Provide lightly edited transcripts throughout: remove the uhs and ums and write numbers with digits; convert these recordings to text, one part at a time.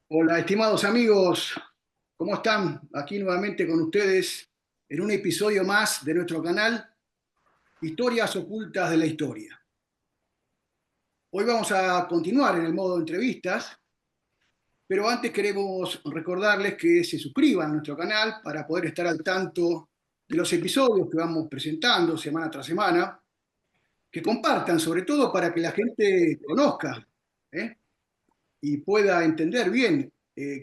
Hola, estimados amigos, ¿cómo están? Aquí nuevamente con ustedes en un episodio más de nuestro canal Historias Ocultas de la Historia. Hoy vamos a continuar en el modo entrevistas, pero antes queremos recordarles que se suscriban a nuestro canal para poder estar al tanto de los episodios que vamos presentando semana tras semana, que compartan sobre todo para que la gente conozca, ¿eh? Y pueda entender bien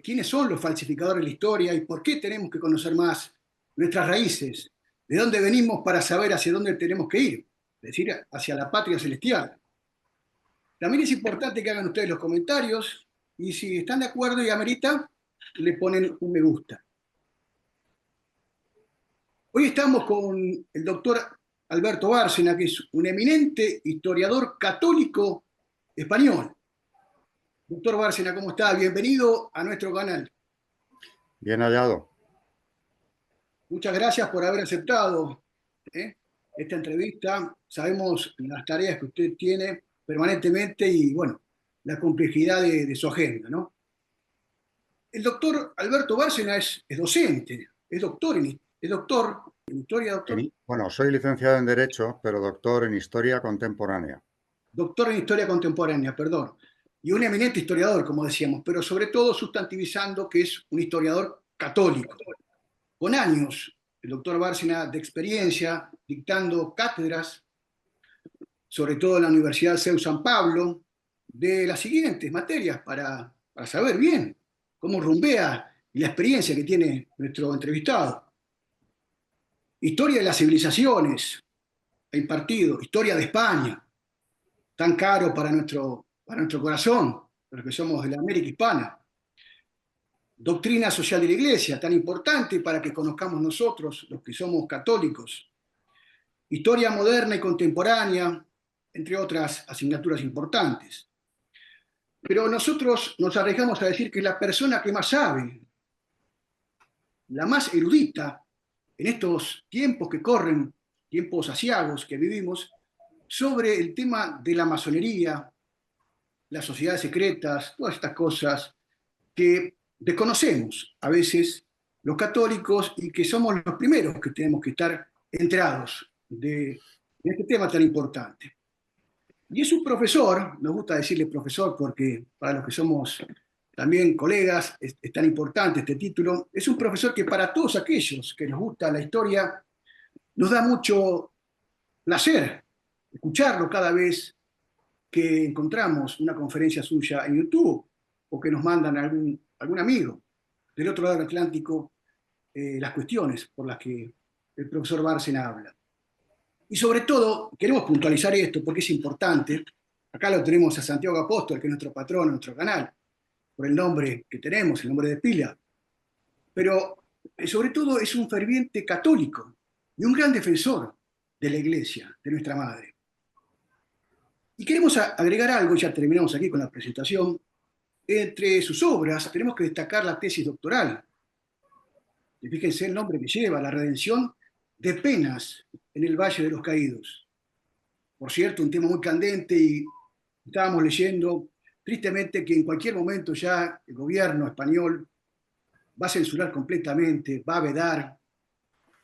quiénes son los falsificadores de la historia y por qué tenemos que conocer más nuestras raíces, de dónde venimos para saber hacia dónde tenemos que ir, es decir, hacia la patria celestial. También es importante que hagan ustedes los comentarios y si están de acuerdo y amerita, le ponen un me gusta. Hoy estamos con el doctor Alberto Bárcena, que es un eminente historiador católico español. Doctor Bárcena, ¿cómo está? Bienvenido a nuestro canal. Bien hallado. Muchas gracias por haber aceptado ¿eh? esta entrevista. Sabemos las tareas que usted tiene permanentemente y, bueno, la complejidad de su agenda, ¿no? El doctor Alberto Bárcena es docente, es doctor en historia, doctor, Bueno, soy licenciado en Derecho, pero doctor en Historia Contemporánea. doctor en historia contemporánea, perdón, y un eminente historiador, como decíamos, pero sobre todo sustantivizando que es un historiador católico, con años, el doctor Bárcena, de experiencia, dictando cátedras sobre todo en la Universidad CEU San Pablo, de las siguientes materias para saber bien cómo rumbea y la experiencia que tiene nuestro entrevistado. Historia de las civilizaciones, ha impartido, historia de España, tan caro para nuestro corazón, para los que somos de la América hispana. Doctrina social de la Iglesia, tan importante para que conozcamos nosotros, los que somos católicos. Historia moderna y contemporánea, entre otras asignaturas importantes. Pero nosotros nos arriesgamos a decir que la persona que más sabe, la más erudita en estos tiempos que corren, tiempos asiagos que vivimos, sobre el tema de la masonería, las sociedades secretas, todas estas cosas que desconocemos a veces los católicos y que somos los primeros que tenemos que estar enterados de este tema tan importante. Y es un profesor, nos gusta decirle profesor porque para los que somos también colegas es tan importante este título, es un profesor que para todos aquellos que nos gusta la historia nos da mucho placer escucharlo cada vez que encontramos una conferencia suya en YouTube o que nos mandan algún amigo del otro lado del Atlántico las cuestiones por las que el profesor Bárcena habla. Y sobre todo, queremos puntualizar esto porque es importante. Acá lo tenemos a Santiago Apóstol, que es nuestro patrón, nuestro canal, por el nombre que tenemos, el nombre de pila. Pero sobre todo es un ferviente católico y un gran defensor de la Iglesia, de nuestra Madre. Y queremos agregar algo, ya terminamos aquí con la presentación. Entre sus obras tenemos que destacar la tesis doctoral. Y fíjense el nombre que lleva, La redención de penas en el Valle de los Caídos. Por cierto, un tema muy candente y estábamos leyendo tristemente que en cualquier momento ya el gobierno español va a censurar completamente, va a vedar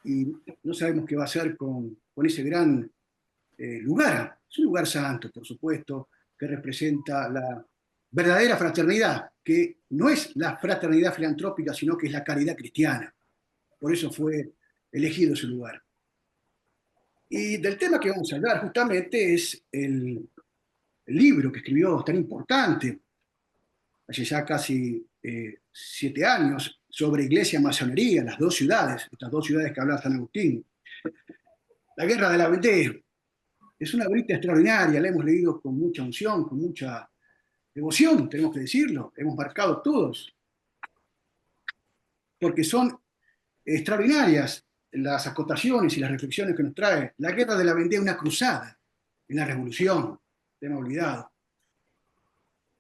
y no sabemos qué va a hacer con ese gran lugar. Es un lugar santo, por supuesto, que representa la verdadera fraternidad, que no es la fraternidad filantrópica, sino que es la caridad cristiana. Por eso fue elegido ese lugar. Y del tema que vamos a hablar justamente es el libro que escribió tan importante, hace ya casi 7 años, sobre iglesia y masonería, las dos ciudades, estas dos ciudades que habla San Agustín. La Guerra de la Vendée es una brita extraordinaria, la hemos leído con mucha unción, con mucha devoción, tenemos que decirlo, hemos marcado todos, porque son extraordinarias las acotaciones y las reflexiones que nos trae. La Guerra de la Vendée, una cruzada en la Revolución, te hemos olvidado.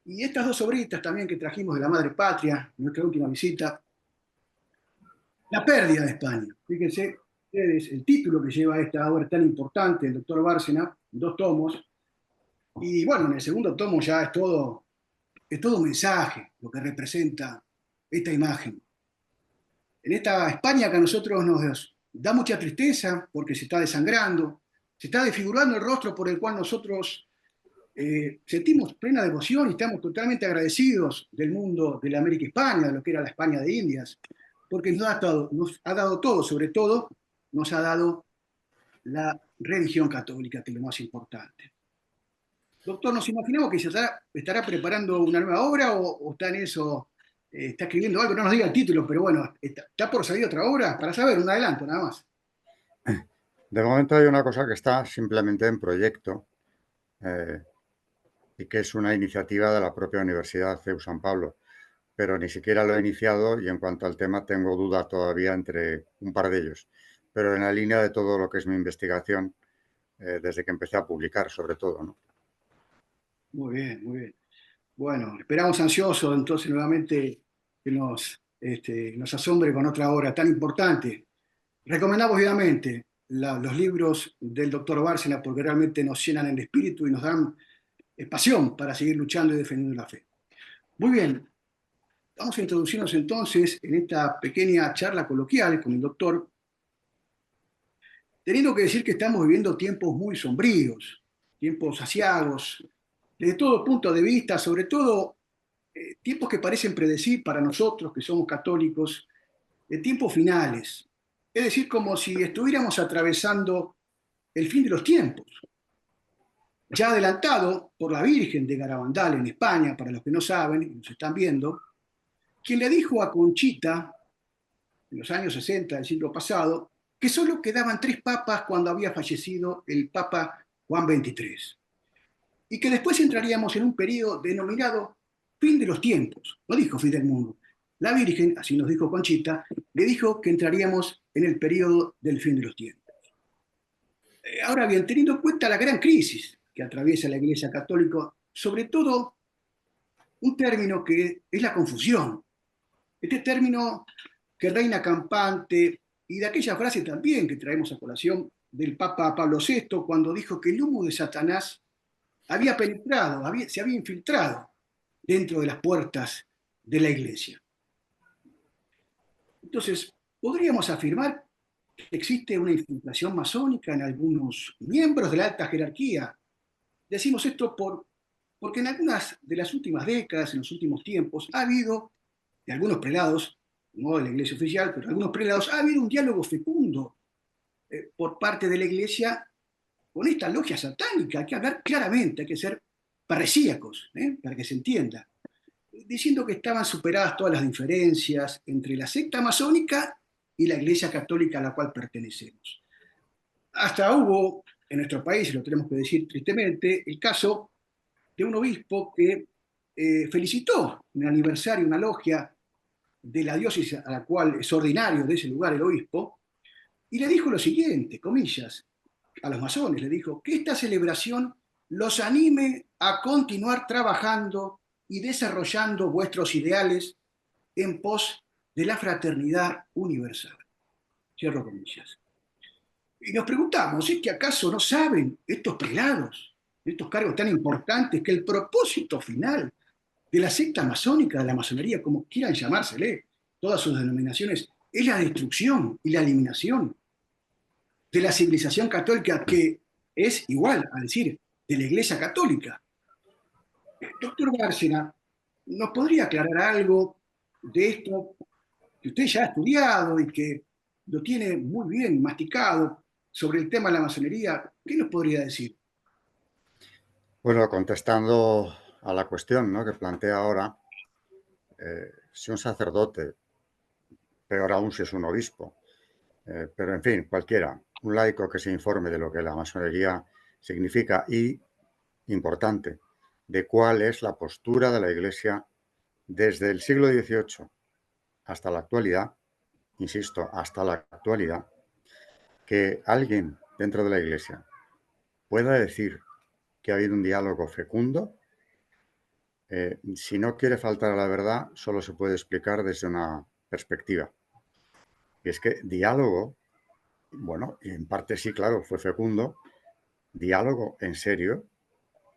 Y estas dos obritas también que trajimos de la Madre Patria, en nuestra última visita, La pérdida de España. Fíjense ustedes el título que lleva esta obra tan importante, el doctor Bárcena, 2 tomos. Y bueno, en el segundo tomo ya es todo, es todo un mensaje lo que representa esta imagen. En esta España que a nosotros nos da mucha tristeza porque se está desangrando, se está desfigurando el rostro por el cual nosotros sentimos plena devoción y estamos totalmente agradecidos del mundo de la América Hispana, de lo que era la España de Indias, porque nos ha dado todo, sobre todo nos ha dado la religión católica, que es lo más importante. Doctor, nos imaginamos que estará preparando una nueva obra o está en eso, está escribiendo algo, no nos diga el título, pero bueno, está por salir otra obra, para saber, un adelanto nada más. De momento hay una cosa que está simplemente en proyecto eh, y que es una iniciativa de la propia Universidad CEU San Pablo, pero ni siquiera lo he iniciado y en cuanto al tema tengo duda todavía entre un par de ellos, pero en la línea de todo lo que es mi investigación desde que empecé a publicar, sobre todo, ¿no? Muy bien, muy bien. Bueno, esperamos ansiosos entonces nuevamente que nos asombre con otra obra tan importante. Recomendamos vivamente los libros del doctor Bárcena porque realmente nos llenan el espíritu y nos dan pasión para seguir luchando y defendiendo la fe. Muy bien, vamos a introducirnos entonces en esta pequeña charla coloquial con el doctor, teniendo que decir que estamos viviendo tiempos muy sombríos, tiempos asiagos, desde todo punto de vista, sobre todo tiempos que parecen predecir para nosotros que somos católicos, de tiempos finales. Es decir, como si estuviéramos atravesando el fin de los tiempos, ya adelantado por la Virgen de Garabandal en España, para los que no saben y nos están viendo, quien le dijo a Conchita, en los años 60 del siglo pasado, que solo quedaban 3 papas cuando había fallecido el Papa Juan XXIII, y que después entraríamos en un periodo denominado fin de los tiempos. No dijo fin del mundo. La Virgen, así nos dijo Conchita, le dijo que entraríamos en el periodo del fin de los tiempos. Ahora bien, teniendo en cuenta la gran crisis que atraviesa la Iglesia Católica, sobre todo un término que es la confusión. Este término que reina campante y de aquella frase también que traemos a colación del Papa Pablo VI cuando dijo que el humo de Satanás había penetrado, se había infiltrado dentro de las puertas de la Iglesia. Entonces, podríamos afirmar que existe una infiltración masónica en algunos miembros de la alta jerarquía. Decimos esto porque en algunas de las últimas décadas, en los últimos tiempos, ha habido, de algunos prelados, no de la Iglesia oficial, pero de algunos prelados, ha habido un diálogo fecundo por parte de la Iglesia con esta logia satánica. Hay que hablar claramente, hay que ser paresíacos, para que se entienda, diciendo que estaban superadas todas las diferencias entre la secta masónica y la Iglesia Católica a la cual pertenecemos. Hasta hubo en nuestro país, y lo tenemos que decir tristemente, el caso de un obispo que felicitó en el aniversario una logia de la diócesis a la cual es ordinario de ese lugar el obispo, y le dijo lo siguiente, comillas, a los masones, le dijo, que esta celebración los anime a continuar trabajando y desarrollando vuestros ideales en pos de la fraternidad universal. Cierro comillas. Y nos preguntamos, ¿es que acaso no saben estos prelados, estos cargos tan importantes, que el propósito final de la secta masónica, de la masonería, como quieran llamársele, todas sus denominaciones, es la destrucción y la eliminación de la civilización católica, que es igual a decir de la Iglesia Católica? Doctor Bárcena, ¿nos podría aclarar algo de esto que usted ya ha estudiado y que lo tiene muy bien masticado sobre el tema de la masonería? ¿Qué nos podría decir? Bueno, contestando a la cuestión, ¿no?, que plantea ahora, si un sacerdote, peor aún si es un obispo, pero en fin, cualquiera, un laico que se informe de lo que la masonería significa y, importante, de cuál es la postura de la Iglesia desde el siglo XVIII hasta la actualidad, insisto, hasta la actualidad, que alguien dentro de la Iglesia pueda decir que ha habido un diálogo fecundo, si no quiere faltar a la verdad, solo se puede explicar desde una perspectiva. Y es que diálogo, bueno, y en parte sí, claro, fue fecundo, diálogo en serio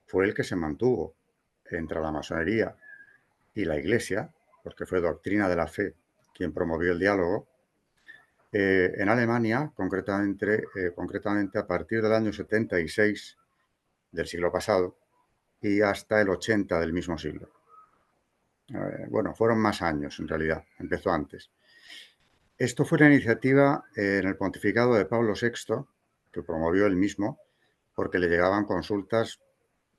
fue el que se mantuvo entre la masonería y la Iglesia, porque fue Doctrina de la Fe quien promovió el diálogo, en Alemania, concretamente a partir del año 76 del siglo pasado y hasta el 80 del mismo siglo. Bueno, fueron más años en realidad, empezó antes. Esto fue una iniciativa en el pontificado de Pablo VI, que promovió él mismo, porque le llegaban consultas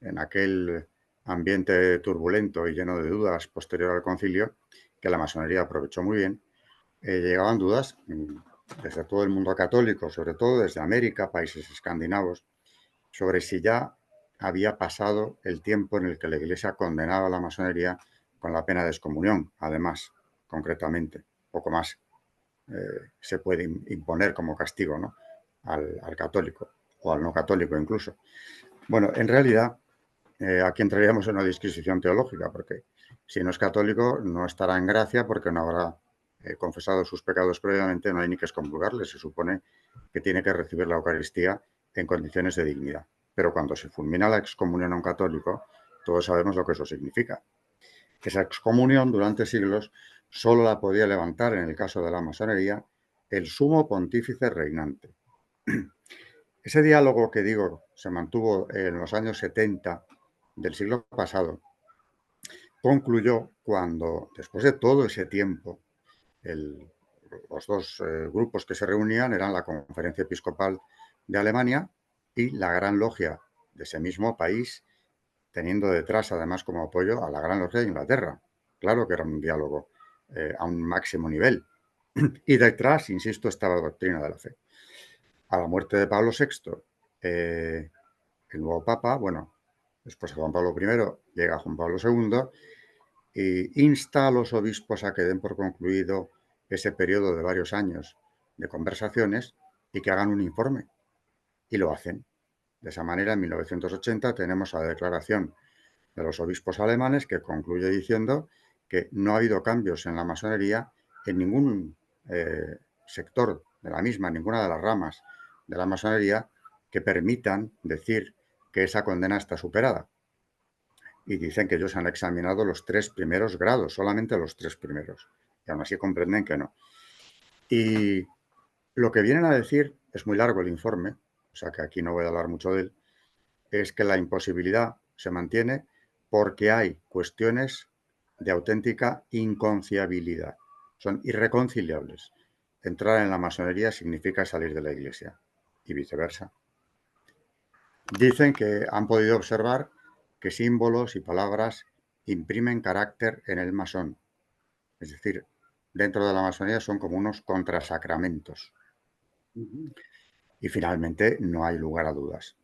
en aquel ambiente turbulento y lleno de dudas posterior al concilio, que la masonería aprovechó muy bien. Llegaban dudas desde todo el mundo católico, sobre todo desde América, países escandinavos, sobre si ya había pasado el tiempo en el que la Iglesia condenaba a la masonería con la pena de excomunión, además, concretamente, poco más se puede imponer como castigo, ¿no?, al católico o al no católico incluso. Bueno, en realidad aquí entraríamos en una disquisición teológica, porque si no es católico no estará en gracia porque no habrá confesado sus pecados previamente, no hay ni que excomulgarle, se supone que tiene que recibir la Eucaristía en condiciones de dignidad. Pero cuando se fulmina la excomunión a un católico, todos sabemos lo que eso significa. Esa excomunión durante siglos solo la podía levantar, en el caso de la masonería, el sumo pontífice reinante. Ese diálogo que digo se mantuvo en los años 70 del siglo pasado concluyó cuando, después de todo ese tiempo, los dos grupos que se reunían eran la Conferencia Episcopal de Alemania y la Gran Logia de ese mismo país, teniendo detrás además como apoyo a la Gran Logia de Inglaterra. Claro que era un diálogo a un máximo nivel. Y detrás, insisto, estaba la Doctrina de la Fe. A la muerte de Pablo VI, el nuevo Papa, bueno, después de Juan Pablo I, llega Juan Pablo II e insta a los obispos a que den por concluido ese periodo de varios años de conversaciones y que hagan un informe. Y lo hacen. De esa manera, en 1980 tenemos la declaración de los obispos alemanes que concluye diciendo que no ha habido cambios en la masonería en ningún sector de la misma, en ninguna de las ramas de la masonería que permitan decir que esa condena está superada. Y dicen que ellos han examinado los 3 primeros grados, solamente los 3 primeros. Y aún así comprenden que no. Y lo que vienen a decir, es muy largo el informe, o sea que aquí no voy a hablar mucho de él, es que la imposibilidad se mantiene porque hay cuestiones de auténtica inconciabilidad. Son irreconciliables. Entrar en la masonería significa salir de la Iglesia y viceversa. Dicen que han podido observar que símbolos y palabras imprimen carácter en el masón. Es decir, dentro de la masonería son como unos contrasacramentos. Y finalmente no hay lugar a dudas.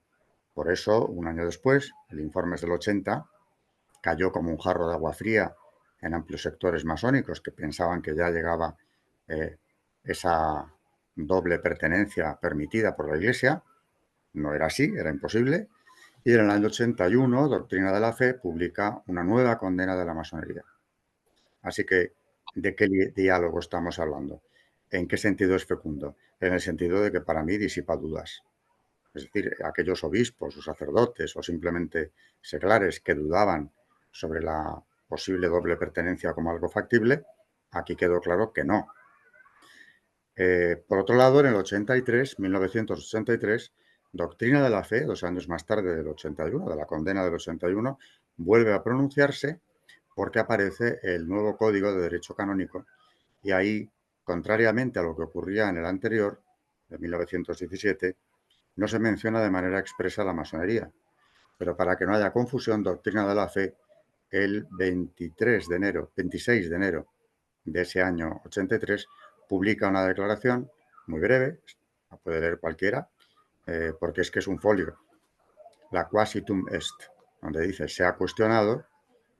Por eso, un año después, el informe es del 80, cayó como un jarro de agua fría en amplios sectores masónicos que pensaban que ya llegaba esa doble pertenencia permitida por la Iglesia. No era así, era imposible. Y en el año 81, Doctrina de la Fe publica una nueva condena de la masonería. Así que, ¿de qué diálogo estamos hablando? ¿En qué sentido es fecundo? En el sentido de que para mí disipa dudas. Es decir, aquellos obispos o sacerdotes o simplemente seglares que dudaban sobre la posible doble pertenencia como algo factible, aquí quedó claro que no. Por otro lado, en el 1983, Doctrina de la Fe, 2 años más tarde del 81, de la condena del 81, vuelve a pronunciarse porque aparece el nuevo Código de Derecho Canónico y ahí, contrariamente a lo que ocurría en el anterior, de 1917, no se menciona de manera expresa la masonería, pero para que no haya confusión, Doctrina de la Fe, el 26 de enero de ese año 83, publica una declaración muy breve, la puede leer cualquiera, porque es que es un folio, la quasitum est, donde dice se ha cuestionado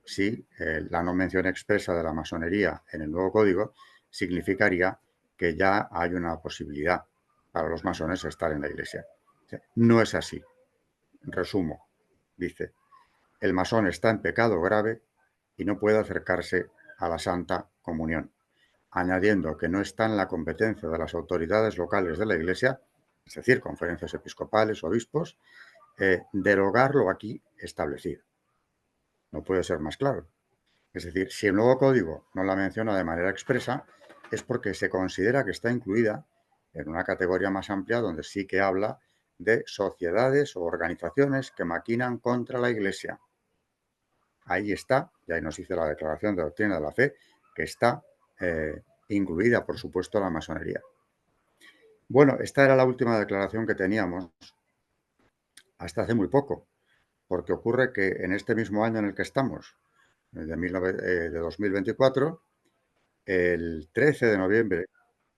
si la no mención expresa de la masonería en el nuevo código significaría que ya hay una posibilidad para los masones estar en la Iglesia. No es así. Resumo, dice, el masón está en pecado grave y no puede acercarse a la Santa Comunión, añadiendo que no está en la competencia de las autoridades locales de la Iglesia, es decir, conferencias episcopales, obispos, derogar lo aquí establecido. No puede ser más claro. Es decir, si el nuevo código no la menciona de manera expresa, es porque se considera que está incluida en una categoría más amplia donde sí que habla de sociedades o organizaciones que maquinan contra la Iglesia. Ahí está, y ahí nos dice la Declaración de Doctrina de la Fe, que está incluida, por supuesto, la masonería. Bueno, esta era la última declaración que teníamos hasta hace muy poco, porque ocurre que en este mismo año en el que estamos, de 2024, el 13 de noviembre,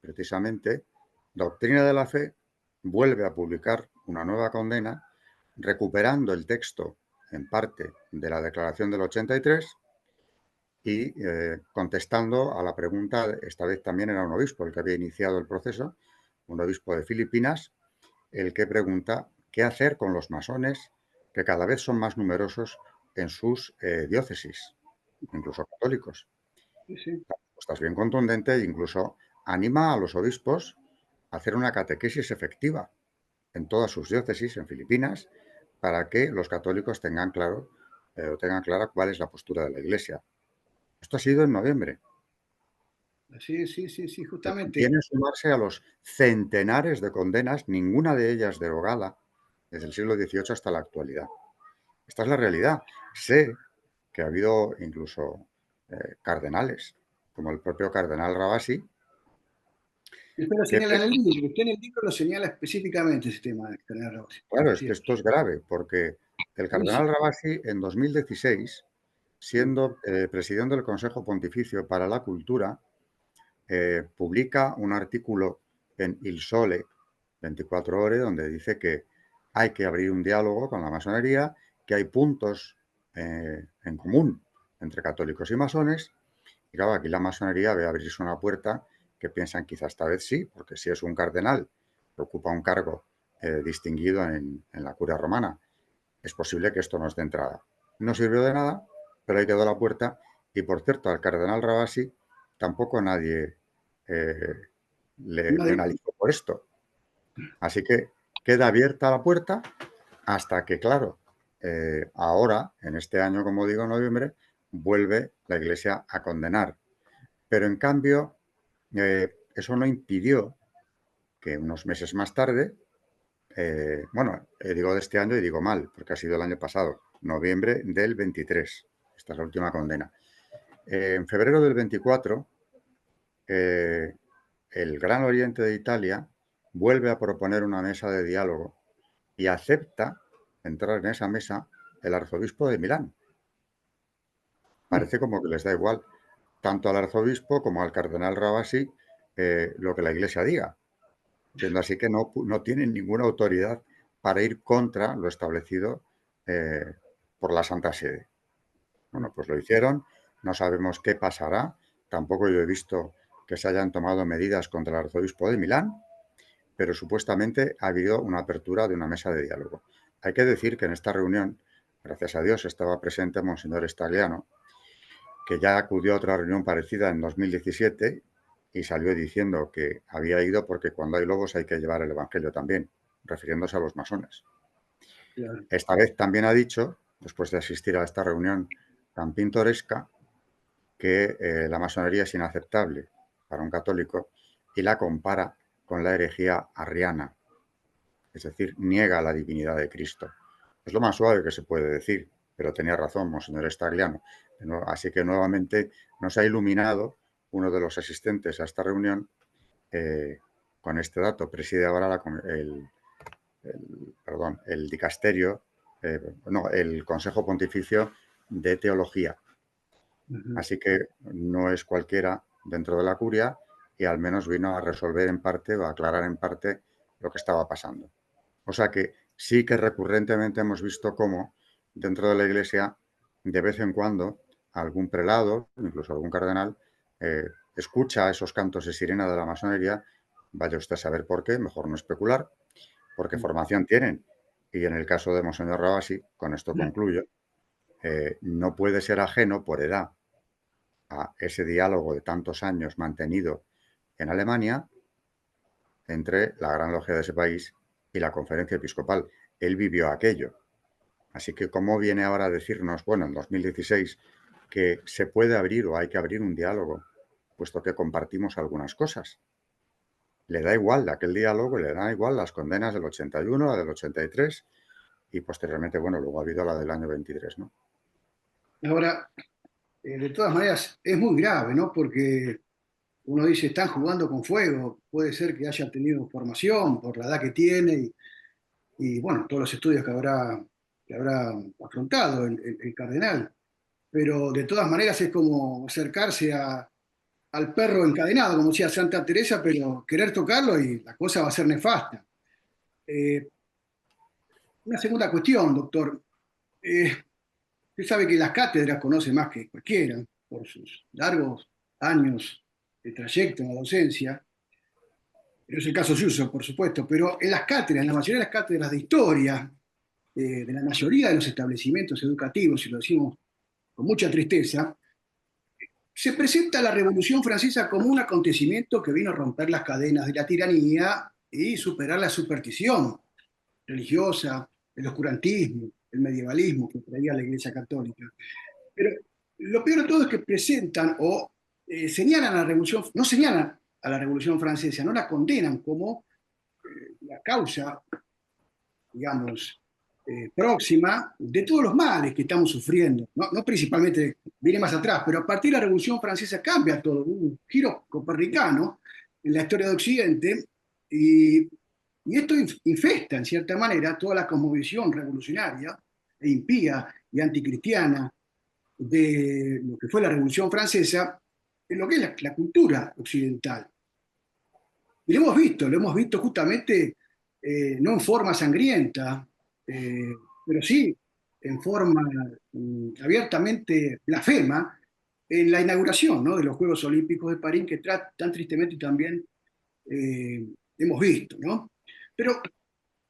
precisamente, Doctrina de la Fe vuelve a publicar una nueva condena, recuperando el texto en parte de la Declaración del 83 y contestando a la pregunta, esta vez también era un obispo el que había iniciado el proceso, un obispo de Filipinas, el que pregunta qué hacer con los masones que cada vez son más numerosos en sus diócesis, incluso católicos. Sí, sí. La respuesta es bien contundente e incluso anima a los obispos a hacer una catequesis efectiva en todas sus diócesis, en Filipinas, para que los católicos tengan claro o tengan clara cuál es la postura de la Iglesia. Esto ha sido en noviembre. Sí, sí, sí, sí, Viene justamente. a sumarse a los centenares de condenas, ninguna de ellas derogada, desde el siglo XVIII hasta la actualidad. Esta es la realidad. Sé que ha habido incluso cardenales, como el propio cardenal Rabasi, Usted lo que, señala en el libro, usted en el libro lo señala específicamente ese tema de Canal Rossi. claro, es Sí, que esto es grave, porque el sí, cardenal Rabasi en 2016, sí, siendo presidente del Consejo Pontificio para la Cultura, publica un artículo en Il Sole 24 Ore donde dice que hay que abrir un diálogo con la masonería, que hay puntos en común entre católicos y masones. Y claro, aquí la masonería ve abrirse una puerta que piensan quizás esta vez sí, porque si es un cardenal que ocupa un cargo distinguido en la curia romana, es posible que esto nos dé entrada. No sirvió de nada, pero ahí quedó la puerta. Y por cierto, al cardenal Rabasi tampoco nadie eh, le nadie- penalizó por esto. Así que queda abierta la puerta hasta que, claro, ahora, en este año, como digo, en noviembre, vuelve la Iglesia a condenar. Pero en cambio, eso no impidió que unos meses más tarde, bueno, digo de este año y digo mal, porque ha sido el año pasado, noviembre del 23. Esta es la última condena. En febrero del 24, eh, el Gran Oriente de Italia vuelve a proponer una mesa de diálogo y acepta entrar en esa mesa el arzobispo de Milán. Parece como que les da igual, tanto al arzobispo como al cardenal Rabasi, lo que la Iglesia diga, siendo así que no tienen ninguna autoridad para ir contra lo establecido por la Santa Sede. Bueno, pues lo hicieron, no sabemos qué pasará, tampoco yo he visto que se hayan tomado medidas contra el arzobispo de Milán, pero supuestamente ha habido una apertura de una mesa de diálogo. Hay que decir que en esta reunión, gracias a Dios, estaba presente Monseñor Stagliano, que ya acudió a otra reunión parecida en 2017 y salió diciendo que había ido porque cuando hay lobos hay que llevar el Evangelio también, refiriéndose a los masones. claro. Esta vez también ha dicho, después de asistir a esta reunión tan pintoresca, que la masonería es inaceptable para un católico y la compara con la herejía arriana, es decir, niega la divinidad de Cristo. Es lo más suave que se puede decir, pero tenía razón, Monseñor Stagliano. Así que nuevamente nos ha iluminado uno de los asistentes a esta reunión con este dato. Preside ahora el dicasterio, no, el Consejo Pontificio de Teología. Ujú. Así que no es cualquiera dentro de la curia y al menos vino a resolver en parte o a aclarar en parte lo que estaba pasando. O sea que sí que recurrentemente hemos visto cómo dentro de la Iglesia, de vez en cuando, algún prelado, incluso algún cardenal, escucha esos cantos de sirena de la masonería, vaya usted a saber por qué, mejor no especular, porque formación tienen. Y en el caso de Monseñor Rabasi, con esto concluyo, no puede ser ajeno por edad a ese diálogo de tantos años mantenido en Alemania entre la Gran Logia de ese país y la Conferencia Episcopal. Él vivió aquello. Así que, ¿cómo viene ahora a decirnos, bueno, en 2016, que se puede abrir o hay que abrir un diálogo, puesto que compartimos algunas cosas. Le da igual aquel diálogo, le da igual las condenas del 81, la del 83 y posteriormente, bueno, luego ha habido la del año 23, ¿no? Ahora, de todas maneras, es muy grave, ¿no? Porque uno dice, están jugando con fuego, puede ser que haya tenido formación por la edad que tiene y, bueno, todos los estudios que habrá afrontado el cardenal, pero de todas maneras es como acercarse al perro encadenado, como decía Santa Teresa, pero querer tocarlo y la cosa va a ser nefasta. Eh, una segunda cuestión, doctor. Eh, Usted sabe que las cátedras conoce más que cualquiera por sus largos años de trayecto en la docencia. No es el caso suyo, por supuesto, pero en las cátedras, en la mayoría de las cátedras de historia, de la mayoría de los establecimientos educativos, y lo decimos con mucha tristeza, se presenta la Revolución Francesa como un acontecimiento que vino a romper las cadenas de la tiranía y superar la superstición religiosa, el oscurantismo, el medievalismo que traía la Iglesia Católica. Pero lo peor de todo es que presentan o señalan a la Revolución, no señalan a la Revolución Francesa, no la condenan como la causa, digamos, próxima de todos los males que estamos sufriendo. No, no principalmente, viene más atrás, pero a partir de la Revolución Francesa cambia todo, un giro copernicano en la historia de Occidente y, y esto infesta en cierta manera toda la cosmovisión revolucionaria e impía y anticristiana de lo que fue la Revolución Francesa en lo que es la cultura occidental. Y lo hemos visto justamente no en forma sangrienta, pero sí en forma abiertamente blasfema en la inauguración, ¿no?, de los Juegos Olímpicos de París, que tan tristemente también hemos visto, ¿no? Pero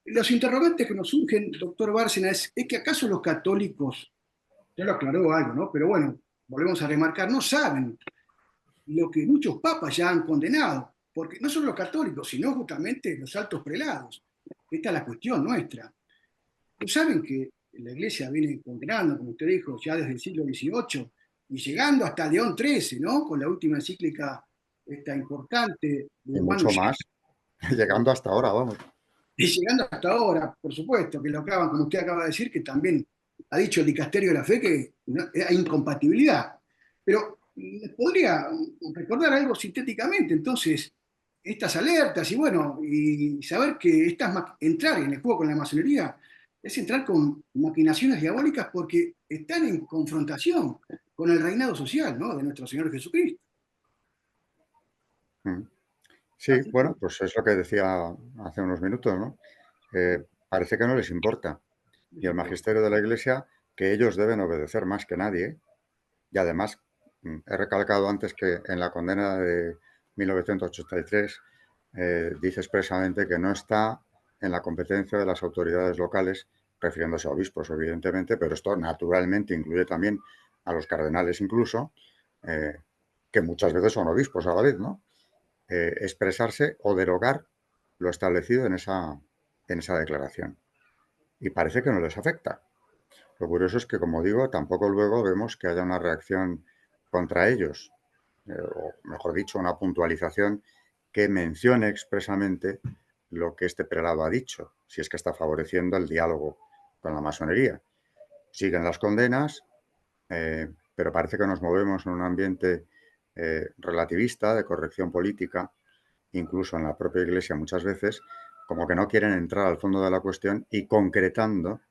los interrogantes que nos surgen, doctor Bárcena, es que acaso los católicos, ya lo aclaró algo, ¿no? Pero bueno, volvemos a remarcar, no saben lo que muchos papas ya han condenado, porque no solo los católicos, sino justamente los altos prelados. Esta es la cuestión nuestra. Pues saben que la Iglesia viene condenando, como usted dijo, ya desde el siglo XVIII y llegando hasta León XIII, ¿no? Con la última encíclica esta importante de Y Humano, mucho más, llegando hasta ahora, vamos. y llegando hasta ahora, por supuesto, que lo acaban, como usted acaba de decir, que también ha dicho el Dicasterio de la Fe que hay incompatibilidad. Pero les podría recordar algo sintéticamente, entonces, estas alertas y bueno, y saber que entrar en el juego con la masonería es entrar con maquinaciones diabólicas porque están en confrontación con el reinado social, ¿no?, de nuestro Señor Jesucristo. Mm. Sí, bueno, pues es lo que decía hace unos minutos, ¿no? Parece que no les importa. Y el magisterio de la Iglesia, que ellos deben obedecer más que nadie. Y además, he recalcado antes que en la condena de 1983 dice expresamente que no está en la competencia de las autoridades locales, refiriéndose a obispos, evidentemente, pero esto naturalmente incluye también a los cardenales incluso, eh, que muchas veces son obispos a la vez, ¿no? Expresarse o derogar lo establecido en esa declaración. Y parece que no les afecta. Lo curioso es que, como digo, tampoco luego vemos que haya una reacción contra ellos, o mejor dicho, una puntualización que mencione expresamente lo que este prelado ha dicho, si es que está favoreciendo el diálogo con la masonería. Siguen las condenas, pero parece que nos movemos en un ambiente relativista, de corrección política, incluso en la propia Iglesia muchas veces, como que no quieren entrar al fondo de la cuestión y concretando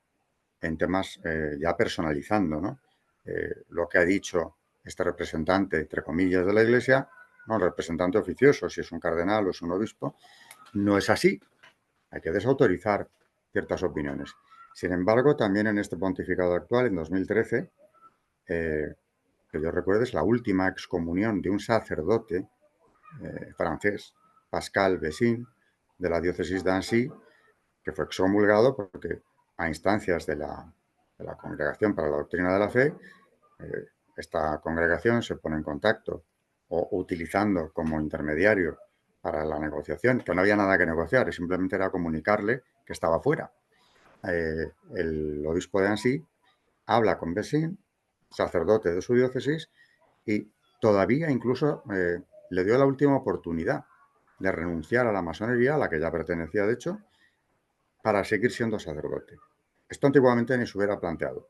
en temas ya personalizando, ¿no? Lo que ha dicho este representante, entre comillas, de la Iglesia, no, el representante oficioso, si es un cardenal o es un obispo, no es así. Hay que desautorizar ciertas opiniones. Sin embargo, también en este pontificado actual, en 2013, que yo recuerdo, es la última excomunión de un sacerdote francés, Pascal Bessin, de la diócesis de Annecy, que fue excomulgado porque a instancias de la Congregación para la Doctrina de la Fe, esta congregación se pone en contacto o utilizando como intermediario para la negociación, que no había nada que negociar, y simplemente era comunicarle que estaba fuera. El obispo de Annecy habla con Bessin sacerdote de su diócesis y todavía incluso le dio la última oportunidad de renunciar a la masonería, a la que ya pertenecía de hecho, para seguir siendo sacerdote. Esto antiguamente ni se hubiera planteado.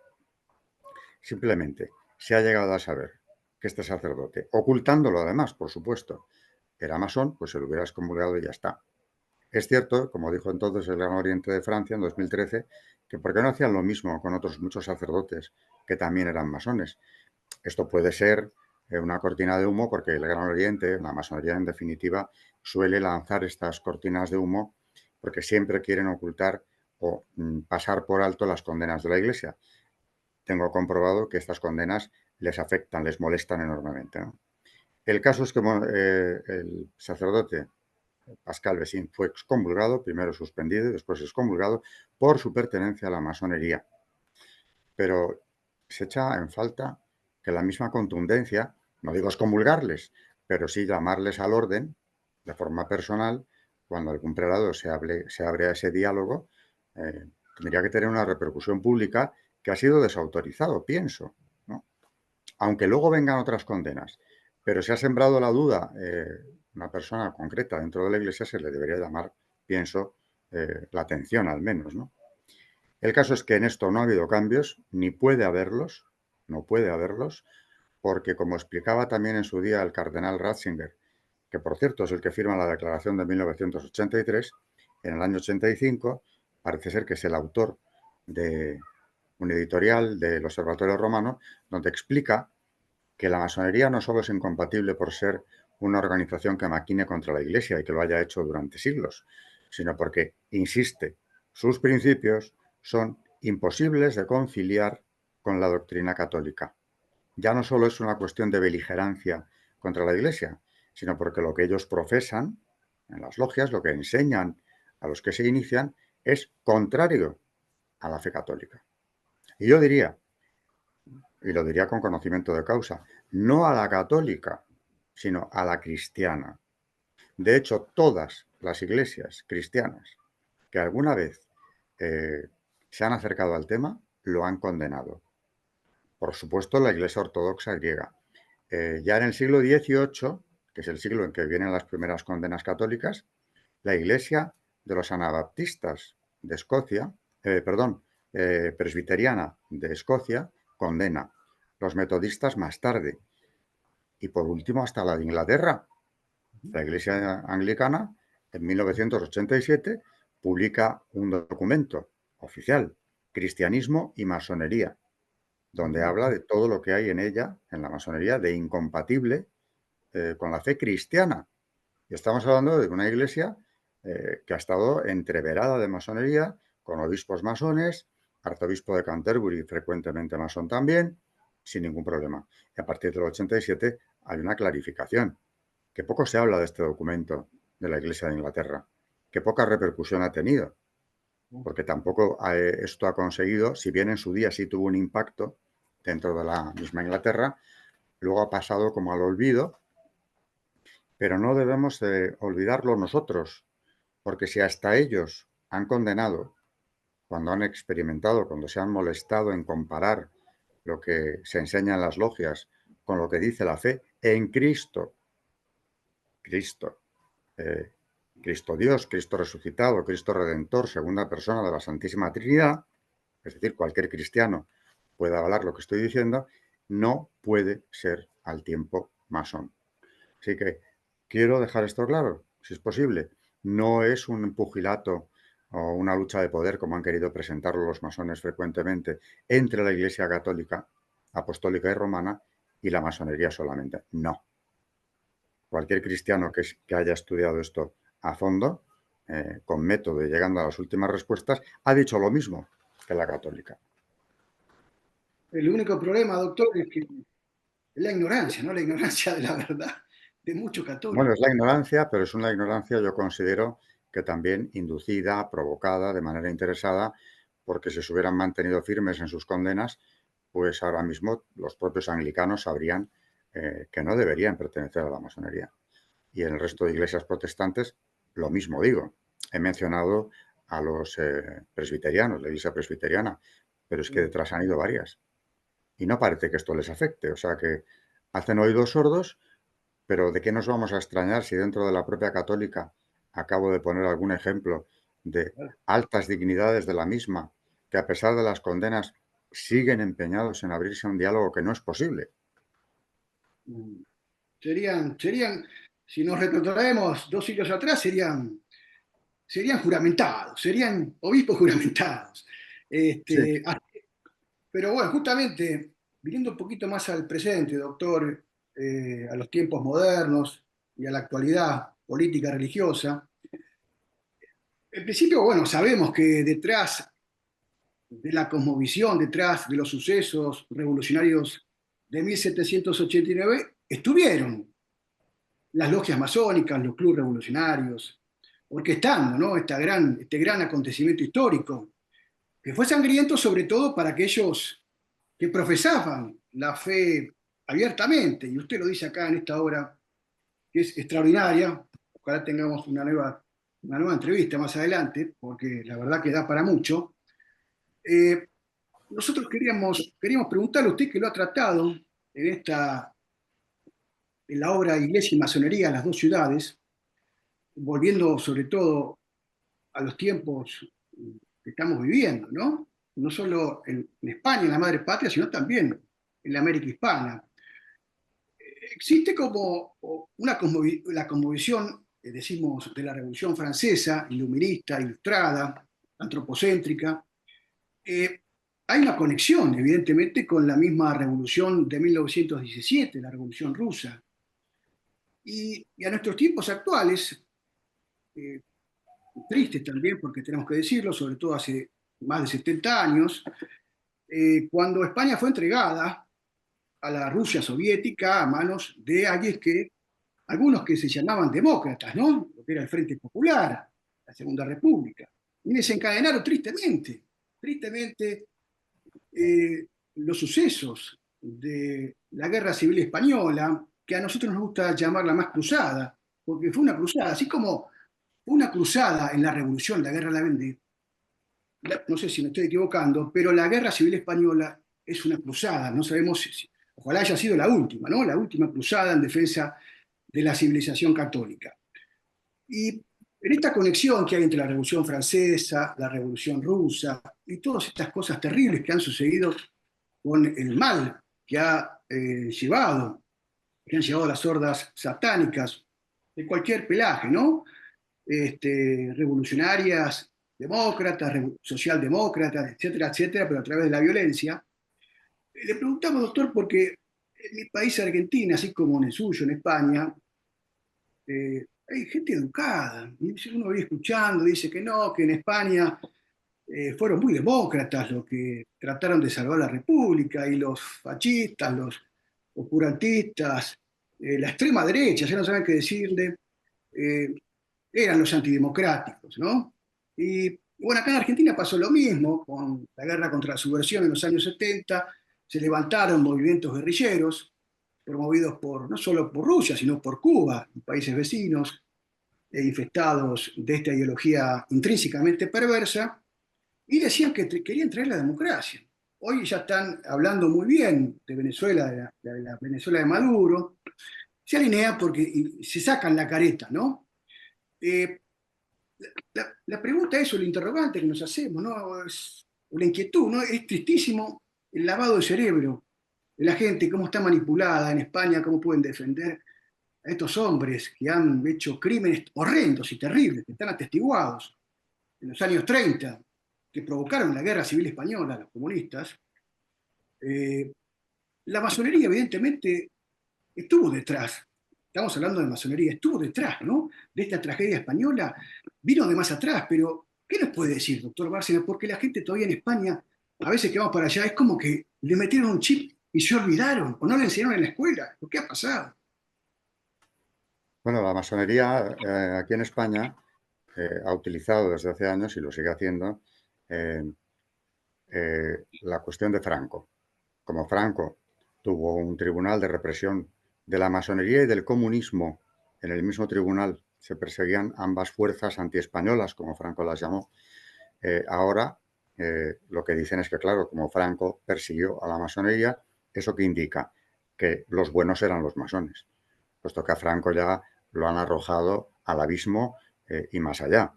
Simplemente se ha llegado a saber que este sacerdote, ocultándolo además, por supuesto, era masón, pues se lo hubiera excomulgado y ya está. Es cierto, como dijo entonces el Gran Oriente de Francia en 2013, que por qué no hacían lo mismo con otros muchos sacerdotes que también eran masones. Esto puede ser una cortina de humo porque el Gran Oriente, la masonería en definitiva, suele lanzar estas cortinas de humo porque siempre quieren ocultar o pasar por alto las condenas de la Iglesia. Tengo comprobado que estas condenas les afectan, les molestan enormemente, ¿no? El caso es que el sacerdote Pascal Bessin fue excomulgado, primero suspendido y después excomulgado por su pertenencia a la masonería. Pero se echa en falta que la misma contundencia, no digo excomulgarles, pero sí llamarles al orden de forma personal, cuando algún prelado se abre a ese diálogo, tendría que tener una repercusión pública que ha sido desautorizado, pienso, ¿no? Aunque luego vengan otras condenas. Pero si ha sembrado la duda una persona concreta dentro de la Iglesia, se le debería llamar, pienso, la atención al menos, ¿no? El caso es que en esto no ha habido cambios, ni puede haberlos, no puede haberlos, porque como explicaba también en su día el cardenal Ratzinger, que por cierto es el que firma la declaración de 1983, en el año 85 parece ser que es el autor de un editorial del Observatorio Romano, donde explica que la masonería no solo es incompatible por ser una organización que maquine contra la Iglesia y que lo haya hecho durante siglos, sino porque, insiste, sus principios son imposibles de conciliar con la doctrina católica. Ya no solo es una cuestión de beligerancia contra la Iglesia, sino porque lo que ellos profesan en las logias, lo que enseñan a los que se inician, es contrario a la fe católica. Y yo diría, y lo diría con conocimiento de causa, no a la católica, sino a la cristiana. De hecho, todas las iglesias cristianas que alguna vez se han acercado al tema lo han condenado. Por supuesto, la Iglesia Ortodoxa griega. Ya en el siglo XVIII, que es el siglo en que vienen las primeras condenas católicas, la Iglesia de los Anabaptistas de Escocia, presbiteriana de Escocia, condena. Los metodistas más tarde. Y por último, hasta la de Inglaterra. La Iglesia Anglicana, en 1987, publica un documento oficial, Cristianismo y Masonería, donde habla de todo lo que hay en ella, en la masonería, de incompatible con la fe cristiana. Y estamos hablando de una iglesia que ha estado entreverada de masonería, con obispos masones, arzobispo de Canterbury, frecuentemente masón también, sin ningún problema. Y a partir del 87 hay una clarificación, que poco se habla de este documento de la Iglesia de Inglaterra, que poca repercusión ha tenido, porque tampoco esto ha conseguido, si bien en su día sí tuvo un impacto dentro de la misma Inglaterra, luego ha pasado como al olvido, pero no debemos de olvidarlo nosotros, porque si hasta ellos han condenado, cuando han experimentado, cuando se han molestado en comparar lo que se enseña en las logias con lo que dice la fe en Cristo, Cristo Dios, Cristo resucitado, Cristo Redentor, segunda persona de la Santísima Trinidad, es decir, cualquier cristiano puede avalar lo que estoy diciendo, no puede ser al tiempo masón. Así que quiero dejar esto claro, si es posible. No es un pugilato o una lucha de poder, como han querido presentarlo los masones frecuentemente, entre la Iglesia Católica, Apostólica y Romana y la masonería solamente. No. Cualquier cristiano que haya estudiado esto a fondo, con método y llegando a las últimas respuestas, ha dicho lo mismo que la católica. El único problema, doctor, es que es la ignorancia, ¿no? La ignorancia de la verdad de muchos Bueno, católicos. es la ignorancia, pero es una ignorancia, yo considero, que también inducida, provocada, de manera interesada, porque si se hubieran mantenido firmes en sus condenas, pues ahora mismo los propios anglicanos sabrían que no deberían pertenecer a la masonería. Y en el resto de iglesias protestantes, lo mismo digo. He mencionado a los presbiterianos, la iglesia presbiteriana, pero es que detrás han ido varias. y no parece que esto les afecte. O sea que hacen oídos sordos, pero ¿de qué nos vamos a extrañar si dentro de la propia católica, acabo de poner algún ejemplo de altas dignidades de la misma, que a pesar de las condenas siguen empeñados en abrirse a un diálogo que no es posible? Serían, si nos retrotraemos 2 siglos atrás, serían juramentados, serían obispos juramentados. Sí. Este, pero bueno, justamente, viniendo un poquito más al presente, doctor, a los tiempos modernos y a la actualidad política religiosa, en principio, bueno, sabemos que detrás de la cosmovisión, detrás de los sucesos revolucionarios de 1789, estuvieron las logias masónicas, los clubes revolucionarios, orquestando, ¿no? Este gran acontecimiento histórico, que fue sangriento sobre todo para aquellos que profesaban la fe abiertamente, y usted lo dice acá en esta obra, que es extraordinaria. Ojalá tengamos una nueva entrevista más adelante, porque la verdad que da para mucho. Eh, Nosotros queríamos preguntarle a usted, que lo ha tratado en la obra Iglesia y Masonería, las dos ciudades, volviendo sobre todo a los tiempos que estamos viviendo, ¿no? No solo en España, en la madre patria, sino también en la América hispana. Existe como la cosmovisión, decimos, de la Revolución Francesa, iluminista, ilustrada, antropocéntrica. Eh, Hay una conexión, evidentemente, con la misma revolución de 1917, la Revolución Rusa. Y a nuestros tiempos actuales, eh, tristes también, porque tenemos que decirlo, sobre todo hace más de 70 años, cuando España fue entregada a la Rusia soviética a manos de algunos que se llamaban demócratas, ¿no? Lo que era el Frente Popular, la Segunda República. Y desencadenaron tristemente, los sucesos de la Guerra Civil Española, que a nosotros nos gusta llamarla más cruzada, porque fue una cruzada, así como fue una cruzada en la Revolución, la Guerra de la Vendée, no sé si me estoy equivocando, pero la Guerra Civil Española es una cruzada, no sabemos ojalá haya sido la última, ¿no? La última cruzada en defensa de la civilización católica. Y en esta conexión que hay entre la Revolución Francesa, la Revolución Rusa y todas estas cosas terribles que han sucedido con el mal que han llevado las hordas satánicas de cualquier pelaje, ¿no? Revolucionarias, demócratas, socialdemócratas, etcétera, etcétera, pero a través de la violencia. Le preguntamos, doctor, porque en mi país, Argentina, así como en el suyo, en España, hay gente educada. Y uno viene escuchando, dice que no, que en España fueron muy demócratas los que trataron de salvar la República, y los fascistas, los oscurantistas, la extrema derecha, ya no saben qué decirle, eh, eran los antidemocráticos, ¿no? Y bueno, acá en Argentina pasó lo mismo con la guerra contra la subversión en los años 70. Se levantaron movimientos guerrilleros promovidos no solo por Rusia, sino por Cuba y países vecinos, infestados de esta ideología intrínsecamente perversa, y decían que querían traer la democracia. Hoy ya están hablando muy bien de Venezuela, de la Venezuela de Maduro, se alinean porque y se sacan la careta, ¿no? Eh, la pregunta es, o el interrogante que nos hacemos, ¿no? O la inquietud, ¿no? Es tristísimo el lavado de cerebro de la gente, cómo está manipulada en España, cómo pueden defender a estos hombres que han hecho crímenes horrendos y terribles, que están atestiguados en los años 30, que provocaron la guerra civil española, los comunistas. Eh, la masonería, evidentemente, estuvo detrás. Estamos hablando de masonería, estuvo detrás, ¿no? De esta tragedia española, vino de más atrás, pero ¿qué nos puede decir, doctor Bárcena? Porque la gente todavía en España, a veces que vamos para allá, es como que le metieron un chip y se olvidaron, o no le enseñaron en la escuela. ¿Qué ha pasado? Bueno, la masonería aquí en España ha utilizado desde hace años y lo sigue haciendo eh, la cuestión de Franco. Como Franco tuvo un tribunal de represión de la masonería y del comunismo, en el mismo tribunal se perseguían ambas fuerzas antiespañolas, como Franco las llamó. Ahora lo que dicen es que, claro, como Franco persiguió a la masonería, ¿Eso qué indica? Que los buenos eran los masones, puesto que a Franco ya lo han arrojado al abismo y más allá.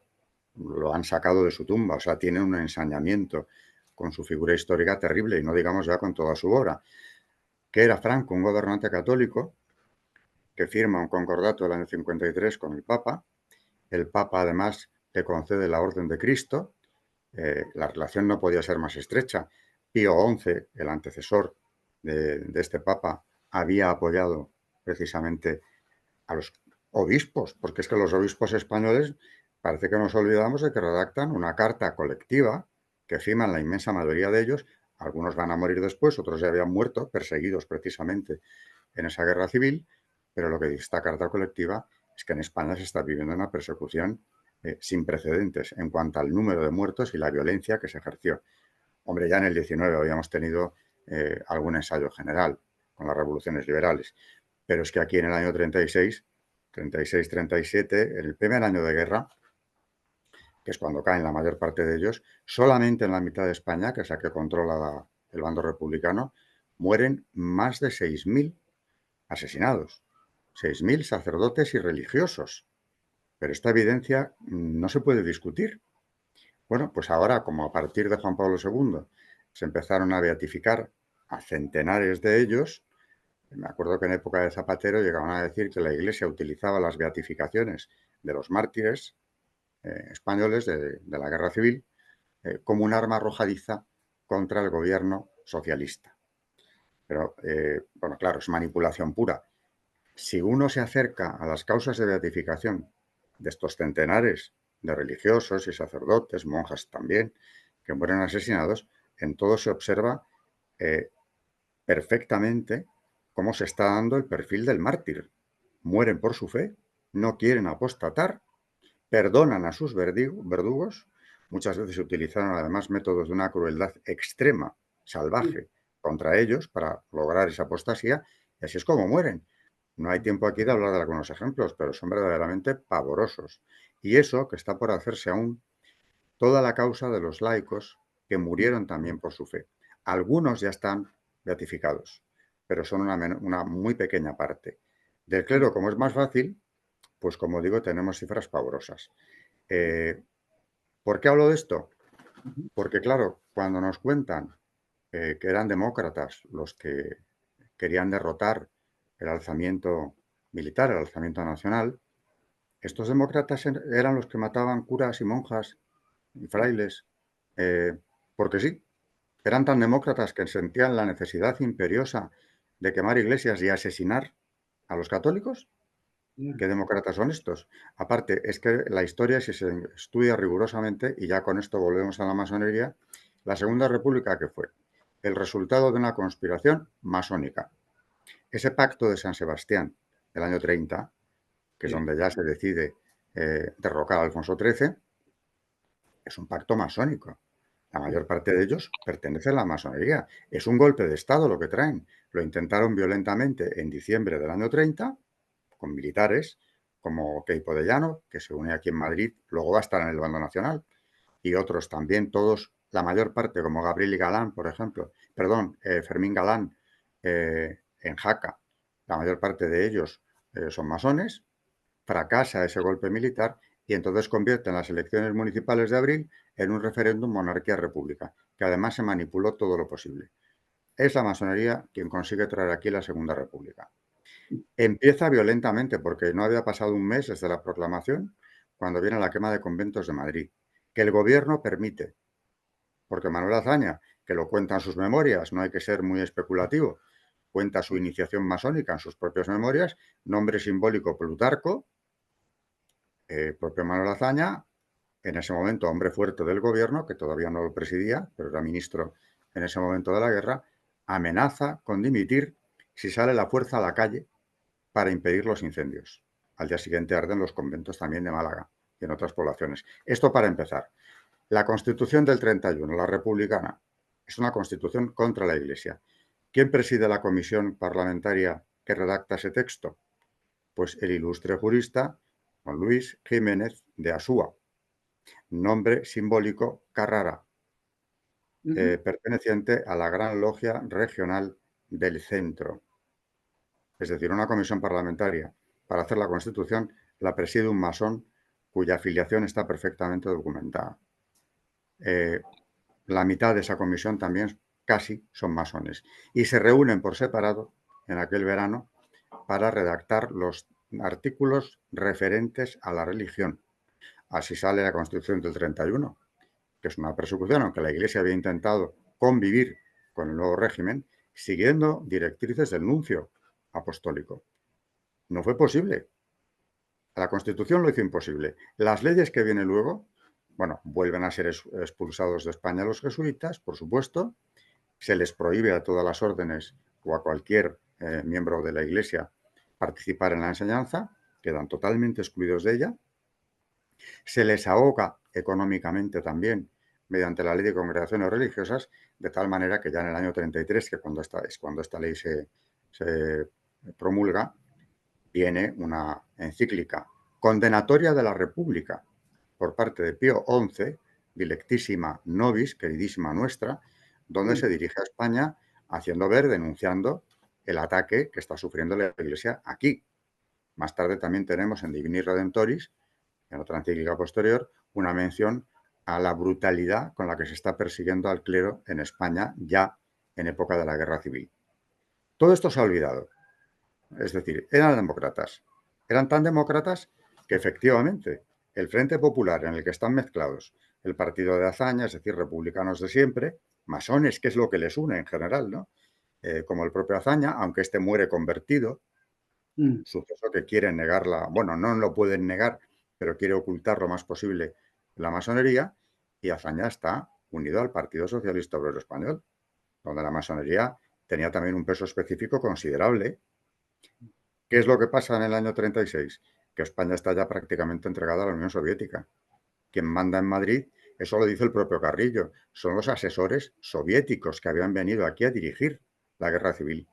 Lo han sacado de su tumba, o sea, tiene un ensañamiento con su figura histórica terrible, y no digamos ya con toda su obra. ¿Qué era Franco? Un gobernante católico que firma un concordato del año 53 con el Papa. El Papa, además, le concede la Orden de Cristo. La relación no podía ser más estrecha. Pío XI, el antecesor de este Papa, había apoyado precisamente a los obispos, porque es que los obispos españoles parece que nos olvidamos de que redactan una carta colectiva que firman la inmensa mayoría de ellos. Algunos van a morir después, otros ya habían muerto, perseguidos precisamente en esa guerra civil, pero lo que dice esta carta colectiva es que en España se está viviendo una persecución sin precedentes en cuanto al número de muertos y la violencia que se ejerció. Hombre, ya en el 19 habíamos tenido algún ensayo general con las revoluciones liberales, pero es que aquí en el año 36-37, en el primer año de guerra, que es cuando caen la mayor parte de ellos, solamente en la mitad de España, que es la que controla el bando republicano, mueren más de 6.000 asesinados, 6.000 sacerdotes y religiosos. Pero esta evidencia no se puede discutir. Bueno, pues ahora, como a partir de Juan Pablo II se empezaron a beatificar a centenares de ellos, me acuerdo que en época de Zapatero llegaban a decir que la Iglesia utilizaba las beatificaciones de los mártires españoles de la Guerra Civil como un arma arrojadiza contra el gobierno socialista. Pero, bueno, claro, es manipulación pura. Si uno se acerca a las causas de beatificación de estos centenares de religiosos y sacerdotes, monjas también, que mueren asesinados, en todo se observa perfectamente cómo se está dando el perfil del mártir. Mueren por su fe, no quieren apostatar, perdonan a sus verdugos, muchas veces utilizaron además métodos de una crueldad extrema, salvaje, contra ellos para lograr esa apostasía, y así es como mueren. No hay tiempo aquí de hablar de algunos ejemplos, pero son verdaderamente pavorosos. Y eso que está por hacerse aún, toda la causa de los laicos que murieron también por su fe. Algunos ya están beatificados, pero son una muy pequeña parte. Del clero, como es más fácil, pues como digo, tenemos cifras pavorosas. ¿Por qué hablo de esto? Porque claro, cuando nos cuentan que eran demócratas los que querían derrotar el alzamiento militar, el alzamiento nacional, estos demócratas eran los que mataban curas y monjas y frailes, porque sí, eran tan demócratas que sentían la necesidad imperiosa de quemar iglesias y asesinar a los católicos. ¿Qué demócratas son estos? Aparte, es que la historia, si se estudia rigurosamente, y ya con esto volvemos a la masonería, la Segunda República, ¿qué fue? El resultado de una conspiración masónica. Ese pacto de San Sebastián del año 30, que es donde ya se decide derrocar a Alfonso XIII, es un pacto masónico. La mayor parte de ellos pertenece a la masonería. Es un golpe de Estado lo que traen. Lo intentaron violentamente en diciembre del año 30 con militares como Queipo de Llano, que se une aquí en Madrid, luego va a estar en el bando nacional, y otros también, todos, la mayor parte, como Gabriel y Galán, por ejemplo, Fermín Galán, en Jaca, la mayor parte de ellos son masones. Fracasa ese golpe militar y entonces convierte las elecciones municipales de abril en un referéndum monarquía-república, que además se manipuló todo lo posible. Es la masonería quien consigue traer aquí la Segunda República. Empieza violentamente porque no había pasado un mes desde la proclamación cuando viene la quema de conventos de Madrid, que el gobierno permite, porque Manuel Azaña, que lo cuenta en sus memorias, no hay que ser muy especulativo, cuenta su iniciación masónica en sus propias memorias, nombre simbólico Plutarco, propio Manuel Azaña, en ese momento hombre fuerte del gobierno, que todavía no lo presidía, pero era ministro en ese momento de la guerra, amenaza con dimitir si sale la fuerza a la calle para impedir los incendios. Al día siguiente arden los conventos también de Málaga y en otras poblaciones. Esto para empezar. La Constitución del 31, la republicana, es una constitución contra la Iglesia. ¿Quién preside la comisión parlamentaria que redacta ese texto? Pues el ilustre jurista Juan Luis Jiménez de Asúa, nombre simbólico Carrara, perteneciente a la Gran Logia Regional del centro. Es decir, una comisión parlamentaria para hacer la Constitución la preside un masón cuya afiliación está perfectamente documentada. La mitad de esa comisión también casi son masones. Y se reúnen por separado en aquel verano para redactar los artículos referentes a la religión. Así sale la Constitución del 31, que es una persecución, aunque la Iglesia había intentado convivir con el nuevo régimen, siguiendo directrices del nuncio apostólico. No fue posible. La Constitución lo hizo imposible. Las leyes que vienen luego, bueno, vuelven a ser expulsados de España los jesuitas, por supuesto. Se les prohíbe a todas las órdenes o a cualquier miembro de la Iglesia participar en la enseñanza, quedan totalmente excluidos de ella. Se les ahoga económicamente también mediante la ley de congregaciones religiosas, de tal manera que ya en el año 33, que es cuando esta ley se promulga, viene una encíclica condenatoria de la República por parte de Pío XI, Dilectissima Nobis, queridísima nuestra, donde se dirige a España haciendo ver, denunciando el ataque que está sufriendo la Iglesia aquí. Más tarde también tenemos en Divini Redemptoris, en otra encíclica posterior, una mención a la brutalidad con la que se está persiguiendo al clero en España ya en época de la Guerra Civil. Todo esto se ha olvidado. Es decir, eran demócratas. Eran tan demócratas que efectivamente el Frente Popular en el que están mezclados el partido de Azaña, es decir, republicanos de siempre, masones, que es lo que les une en general, ¿no? Como el propio Azaña, aunque este muere convertido, suceso que quieren negarla, bueno, no lo pueden negar, pero quiere ocultar lo más posible la masonería, y Azaña está unido al Partido Socialista Obrero Español, donde la masonería tenía también un peso específico considerable. ¿Qué es lo que pasa en el año 36? Que España está ya prácticamente entregada a la Unión Soviética. Quien manda en Madrid, eso lo dice el propio Carrillo, son los asesores soviéticos que habían venido aquí a dirigir la guerra civil.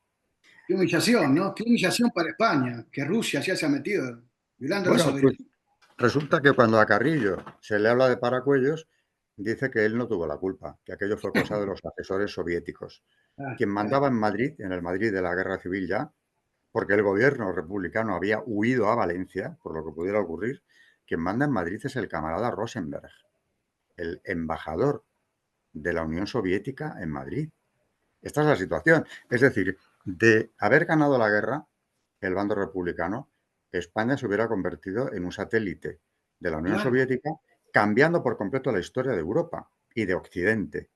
Qué humillación, ¿no? Qué humillación para España, que Rusia ya se ha metido violando la Bueno, pues soberanía. resulta que cuando a Carrillo se le habla de paracuellos, dice que él no tuvo la culpa, que aquello fue cosa de los asesores soviéticos. Ah, Quien mandaba en Madrid, en el Madrid de la guerra civil ya, porque el gobierno republicano había huido a Valencia, por lo que pudiera ocurrir, quien manda en Madrid es el camarada Rosenberg, el embajador de la Unión Soviética en Madrid. Esta es la situación. Es decir, de haber ganado la guerra, el bando republicano, España se hubiera convertido en un satélite de la Unión claro, Soviética, cambiando por completo la historia de Europa y de Occidente.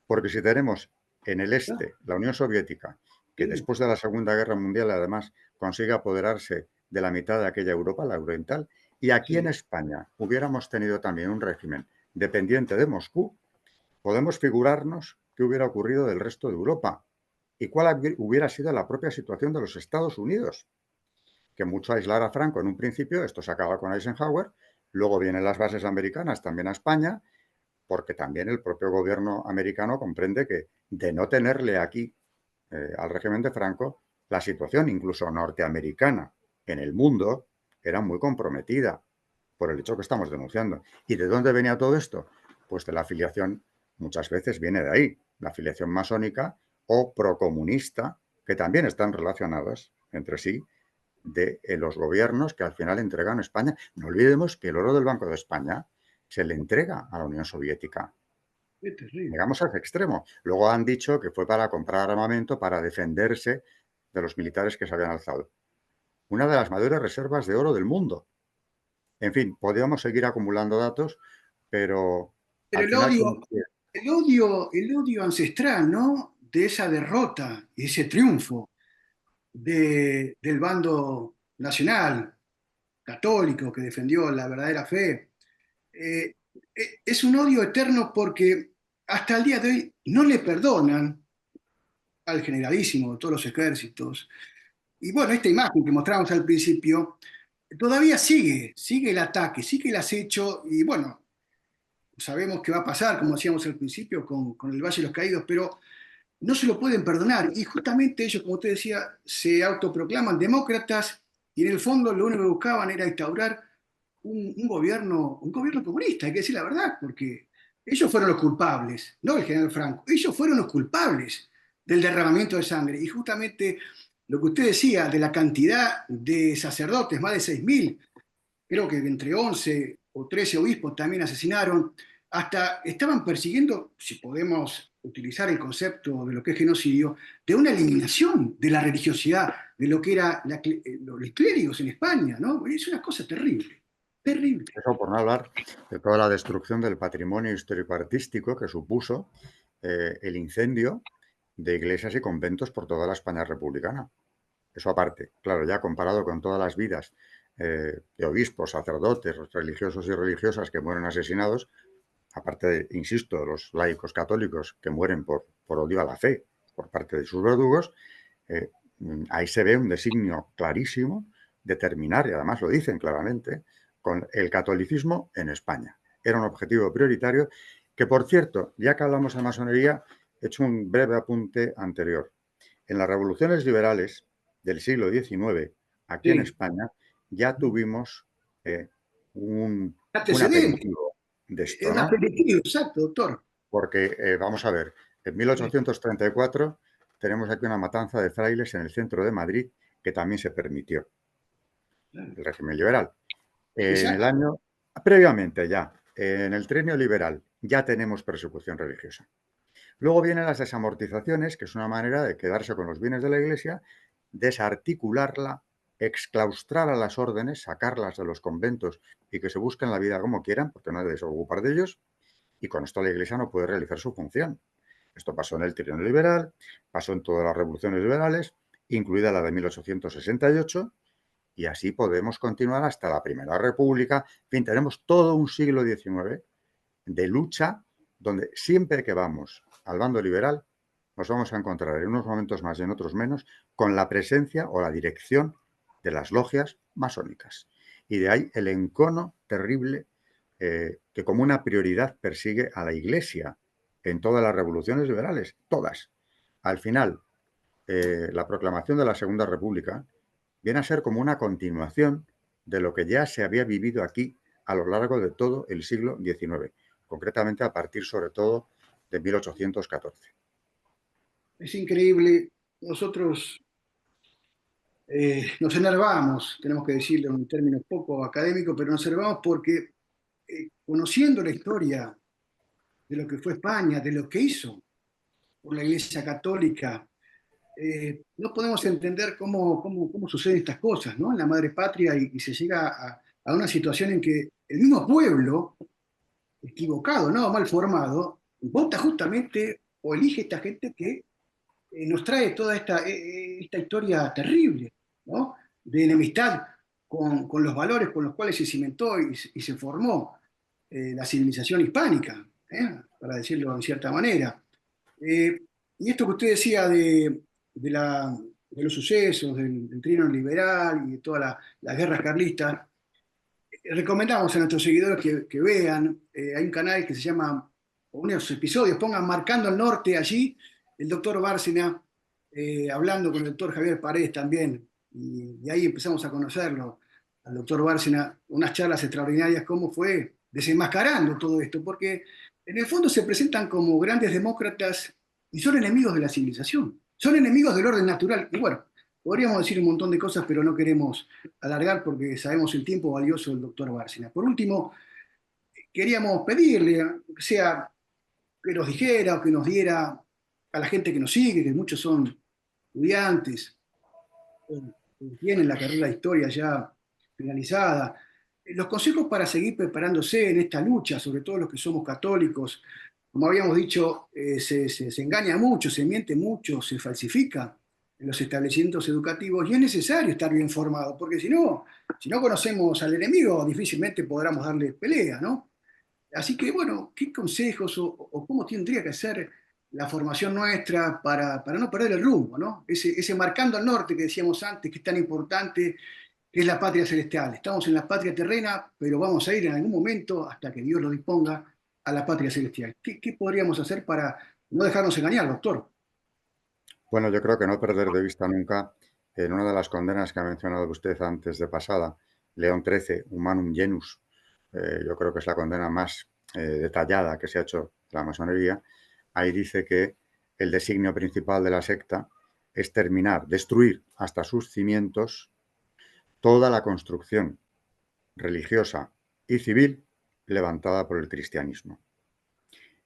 Porque si tenemos en el claro, este la Unión Soviética, que sí, después de la Segunda Guerra Mundial además consigue apoderarse de la mitad de aquella Europa, la oriental, y aquí en sí. España hubiéramos tenido también un régimen dependiente de Moscú, podemos figurarnos qué hubiera ocurrido del resto de Europa y cuál hubiera sido la propia situación de los Estados Unidos, que mucho aislar a Franco en un principio, esto se acaba con Eisenhower, luego vienen las bases americanas también a España, porque también el propio gobierno americano comprende que de no tenerle aquí al régimen de Franco, la situación incluso norteamericana en el mundo era muy comprometida por el hecho que estamos denunciando. ¿Y de dónde venía todo esto? Pues de la afiliación, muchas veces viene de ahí, la afiliación masónica o procomunista, que también están relacionadas entre sí de los gobiernos que al final entregan a España. No olvidemos que el oro del Banco de España se le entrega a la Unión Soviética. Qué terrible. Llegamos a ese extremo. Luego han dicho que fue para comprar armamento para defenderse de los militares que se habían alzado. Una de las mayores reservas de oro del mundo. En fin, podríamos seguir acumulando datos, pero Pero al el final, odio, el odio ancestral, ¿no? De esa derrota y ese triunfo del bando nacional, católico, que defendió la verdadera fe, eh, es un odio eterno porque hasta el día de hoy no le perdonan al generalísimo de todos los ejércitos. Y bueno, esta imagen que mostramos al principio, todavía sigue el ataque, sigue el acecho, y bueno, sabemos qué va a pasar, como decíamos al principio, con el Valle de los Caídos, pero no se lo pueden perdonar. Y justamente ellos, como usted decía, se autoproclaman demócratas y en el fondo lo único que buscaban era instaurar un gobierno comunista, hay que decir la verdad, porque ellos fueron los culpables, no el general Franco, ellos fueron los culpables del derramamiento de sangre. Y justamente lo que usted decía de la cantidad de sacerdotes, más de 6.000, creo que entre 11 o 13 obispos también asesinaron, hasta estaban persiguiendo, si podemos utilizar el concepto de lo que es genocidio, de una eliminación de la religiosidad, de lo que era los clérigos en España, ¿no? Es una cosa terrible, terrible. Eso por no hablar de toda la destrucción del patrimonio histórico-artístico que supuso el incendio de iglesias y conventos por toda la España republicana. Eso aparte, claro, ya comparado con todas las vidas de obispos, sacerdotes, religiosos y religiosas que mueren asesinados, aparte, insisto, los laicos católicos que mueren por odio a la fe por parte de sus verdugos, eh, ahí se ve un designio clarísimo de terminar, y además lo dicen claramente, con el catolicismo en España. Era un objetivo prioritario que, por cierto, ya que hablamos de masonería, he hecho un breve apunte anterior. En las revoluciones liberales del siglo XIX, aquí en Sí, España, ya tuvimos un antecedente, aperitivo de es esto, un ¿no? aperitivo, exacto, doctor. Porque, vamos a ver, en 1834 tenemos aquí una matanza de frailes en el centro de Madrid que también se permitió, el régimen liberal. En el Exacto. año, previamente ya, en el trienio liberal, ya tenemos persecución religiosa. Luego vienen las desamortizaciones, que es una manera de quedarse con los bienes de la Iglesia, desarticularla, exclaustrar a las órdenes, sacarlas de los conventos y que se busquen la vida como quieran, porque no hay de desocupar de ellos, y con esto la Iglesia no puede realizar su función. Esto pasó en el trienio liberal, pasó en todas las revoluciones liberales, incluida la de 1868, y así podemos continuar hasta la Primera República. En fin, tenemos todo un siglo XIX de lucha donde siempre que vamos al bando liberal nos vamos a encontrar en unos momentos más y en otros menos con la presencia o la dirección de las logias masónicas. Y de ahí el encono terrible que como una prioridad persigue a la Iglesia en todas las revoluciones liberales, todas. Al final, la proclamación de la Segunda República viene a ser como una continuación de lo que ya se había vivido aquí a lo largo de todo el siglo XIX, concretamente a partir sobre todo de 1814. Es increíble. Nosotros nos enervamos, tenemos que decirlo en un término poco académico, pero nos enervamos porque conociendo la historia de lo que fue España, de lo que hizo por la Iglesia Católica, no podemos entender cómo suceden estas cosas, ¿no? En la madre patria y se llega a una situación en que el mismo pueblo, equivocado, ¿no? Mal formado, vota justamente o elige esta gente que nos trae toda esta historia terrible, ¿no? De enemistad con los valores con los cuales se cimentó y se formó la civilización hispánica, para decirlo en cierta manera. Eh, y esto que usted decía de los sucesos, del trienio liberal y de todas las guerras carlistas, recomendamos a nuestros seguidores que vean, hay un canal que se llama, o unos episodios, pongan Marcando el Norte allí, el doctor Bárcena, hablando con el doctor Javier Paredes también, y ahí empezamos a conocerlo, al doctor Bárcena, unas charlas extraordinarias, cómo fue desenmascarando todo esto, porque en el fondo se presentan como grandes demócratas y son enemigos de la civilización, son enemigos del orden natural, y bueno, podríamos decir un montón de cosas, pero no queremos alargar porque sabemos el tiempo valioso del doctor Bárcena. Por último, queríamos pedirle, que sea que nos dijera o que nos diera a la gente que nos sigue, que muchos son estudiantes, que tienen la carrera de historia ya finalizada, los consejos para seguir preparándose en esta lucha, sobre todo los que somos católicos. Como habíamos dicho, se engaña mucho, se miente mucho, se falsifica en los establecimientos educativos y es necesario estar bien formado, porque si no conocemos al enemigo, difícilmente podremos darle pelea, ¿no? Así que, bueno, ¿qué consejos o cómo tendría que ser la formación nuestra para no perder el rumbo, ¿no? Ese marcando al norte que decíamos antes, que es tan importante, que es la patria celestial. Estamos en la patria terrena, pero vamos a ir en algún momento, hasta que Dios lo disponga, a la patria celestial. ¿Qué podríamos hacer para no dejarnos engañar, doctor? Bueno, yo creo que no perder de vista nunca, en una de las condenas que ha mencionado usted antes de pasada, León XIII, Humanum Genus, yo creo que es la condena más detallada que se ha hecho de la masonería. Ahí dice que el designio principal de la secta es terminar, destruir hasta sus cimientos toda la construcción religiosa y civil levantada por el cristianismo.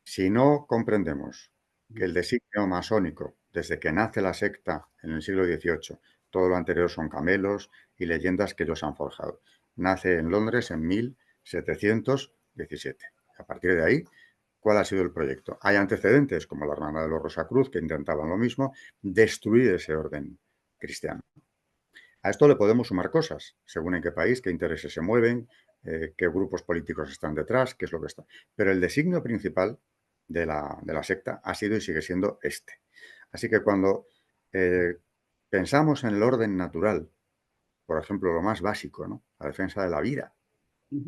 Si no comprendemos que el designio masónico, desde que nace la secta en el siglo XVIII, todo lo anterior son camelos y leyendas que ellos han forjado. Nace en Londres en 1717. A partir de ahí, ¿cuál ha sido el proyecto? Hay antecedentes, como la Hermandad de los Rosacruz, que intentaban lo mismo, destruir ese orden cristiano. A esto le podemos sumar cosas, según en qué país, qué intereses se mueven, qué grupos políticos están detrás, qué es lo que está. Pero el designio principal de la secta ha sido y sigue siendo este. Así que cuando pensamos en el orden natural, por ejemplo, lo más básico, ¿no? La defensa de la vida,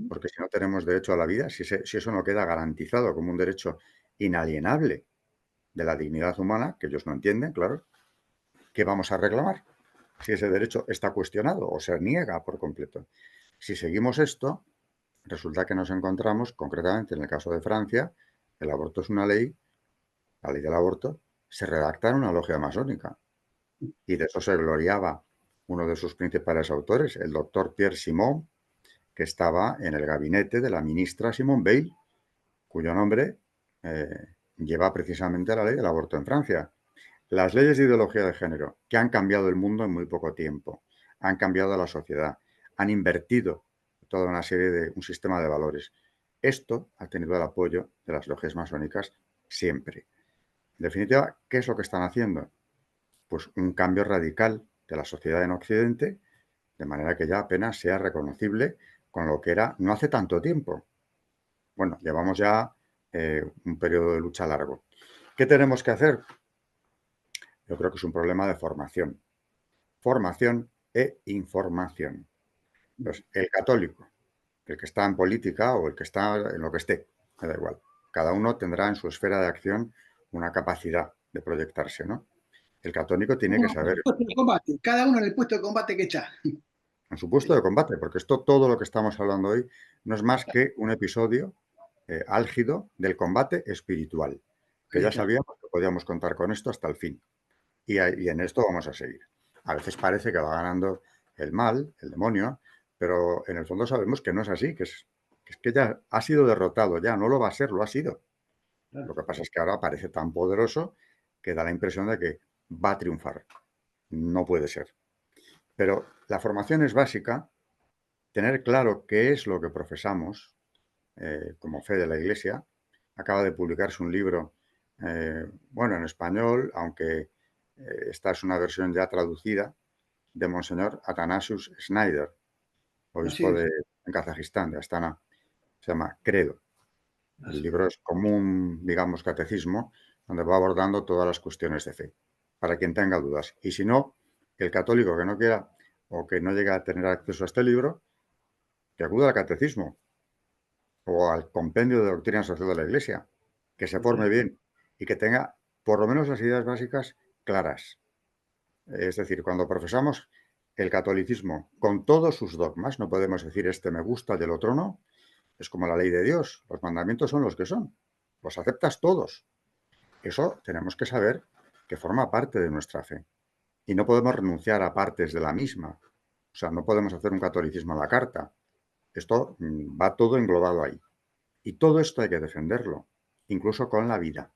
porque si no tenemos derecho a la vida, si eso no queda garantizado como un derecho inalienable de la dignidad humana, que ellos no entienden, claro, ¿qué vamos a reclamar? Si ese derecho está cuestionado o se niega por completo. Si seguimos esto, resulta que nos encontramos, concretamente en el caso de Francia, el aborto es una ley, la ley del aborto, se redacta en una logia masónica. Y de eso se gloriaba uno de sus principales autores, el doctor Pierre Simon, que estaba en el gabinete de la ministra Simone Veil, cuyo nombre lleva precisamente la ley del aborto en Francia. Las leyes de ideología de género, que han cambiado el mundo en muy poco tiempo, han cambiado la sociedad, han invertido toda una serie de un sistema de valores. Esto ha tenido el apoyo de las logias masónicas siempre. En definitiva, ¿qué es lo que están haciendo? Pues un cambio radical de la sociedad en Occidente, de manera que ya apenas sea reconocible con lo que era no hace tanto tiempo. Bueno, llevamos ya un periodo de lucha largo. ¿Qué tenemos que hacer? Yo creo que es un problema de formación. Formación e información. Entonces, el católico, el que está en política o el que está en lo que esté, me da igual. Cada uno tendrá en su esfera de acción una capacidad de proyectarse, ¿no? El católico tiene que saber Combate. Cada uno en el puesto de combate que está. en su puesto de combate, porque todo lo que estamos hablando hoy no es más que un episodio álgido del combate espiritual, que ya sabíamos que podíamos contar con esto hasta el fin. Y en esto vamos a seguir. A veces parece que va ganando el mal, el demonio, pero en el fondo sabemos que no es así, que es que ya ha sido derrotado, ya no lo va a ser, lo ha sido. Lo que pasa es que ahora parece tan poderoso que da la impresión de que va a triunfar. No puede ser. Pero la formación es básica, tener claro qué es lo que profesamos como fe de la Iglesia. Acaba de publicarse un libro, bueno, en español, aunque esta es una versión ya traducida, de Monseñor Athanasius Schneider, obispo en Kazajistán, de Astana. Se llama Credo. El libro es como un, digamos, catecismo, donde va abordando todas las cuestiones de fe, para quien tenga dudas. Y si no, el católico que no quiera o que no llegue a tener acceso a este libro, que acuda al catecismo o al compendio de doctrina social de la Iglesia, que se forme bien y que tenga por lo menos las ideas básicas claras. Es decir, cuando profesamos el catolicismo con todos sus dogmas, no podemos decir este me gusta y el otro no, es como la ley de Dios, los mandamientos son los que son, los aceptas todos. Eso tenemos que saber que forma parte de nuestra fe y no podemos renunciar a partes de la misma. O sea, no podemos hacer un catolicismo a la carta. Esto va todo englobado ahí. Y todo esto hay que defenderlo, incluso con la vida.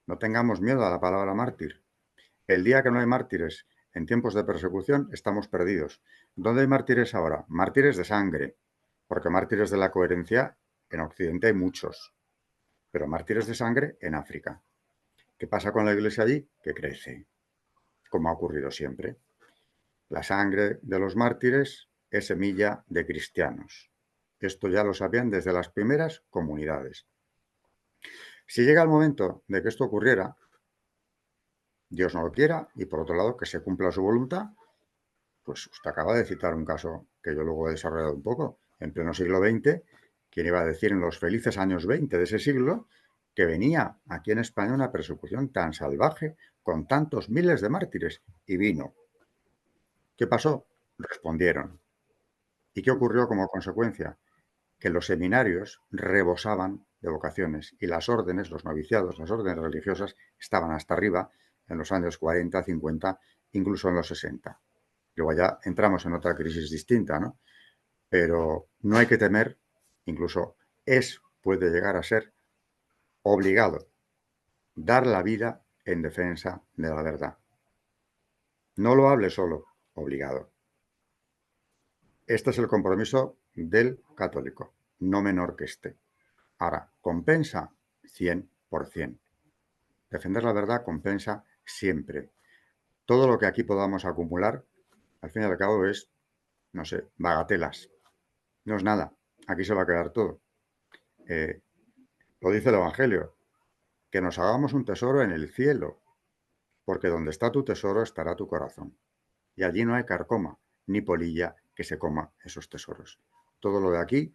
No tengamos miedo a la palabra mártir. El día que no hay mártires en tiempos de persecución, estamos perdidos. ¿Dónde hay mártires ahora? Mártires de sangre, porque mártires de la coherencia en Occidente hay muchos, pero mártires de sangre en África. ¿Qué pasa con la Iglesia allí? Que crece, como ha ocurrido siempre. La sangre de los mártires es semilla de cristianos. Esto ya lo sabían desde las primeras comunidades. Si llega el momento de que esto ocurriera, Dios no lo quiera, y por otro lado que se cumpla su voluntad, pues usted acaba de citar un caso que yo luego he desarrollado un poco. En pleno siglo XX, ¿quién iba a decir en los felices años 20 de ese siglo que venía aquí en España una persecución tan salvaje con tantos miles de mártires? Y vino. ¿Qué pasó? Respondieron. ¿Y qué ocurrió como consecuencia? Que los seminarios rebosaban de vocaciones y las órdenes, los noviciados, las órdenes religiosas estaban hasta arriba en los años 40, 50, incluso en los 60. Luego ya entramos en otra crisis distinta, ¿no? Pero no hay que temer, incluso puede llegar a ser obligado dar la vida en defensa de la verdad. No lo hable solo, obligado. Este es el compromiso del católico, no menor que este. Ahora, compensa 100%. Defender la verdad compensa siempre. Todo lo que aquí podamos acumular, al fin y al cabo es, no sé, bagatelas. No es nada. Aquí se va a quedar todo. Lo dice el Evangelio, que nos hagamos un tesoro en el cielo, porque donde está tu tesoro estará tu corazón. Y allí no hay carcoma ni polilla que se coma esos tesoros. Todo lo de aquí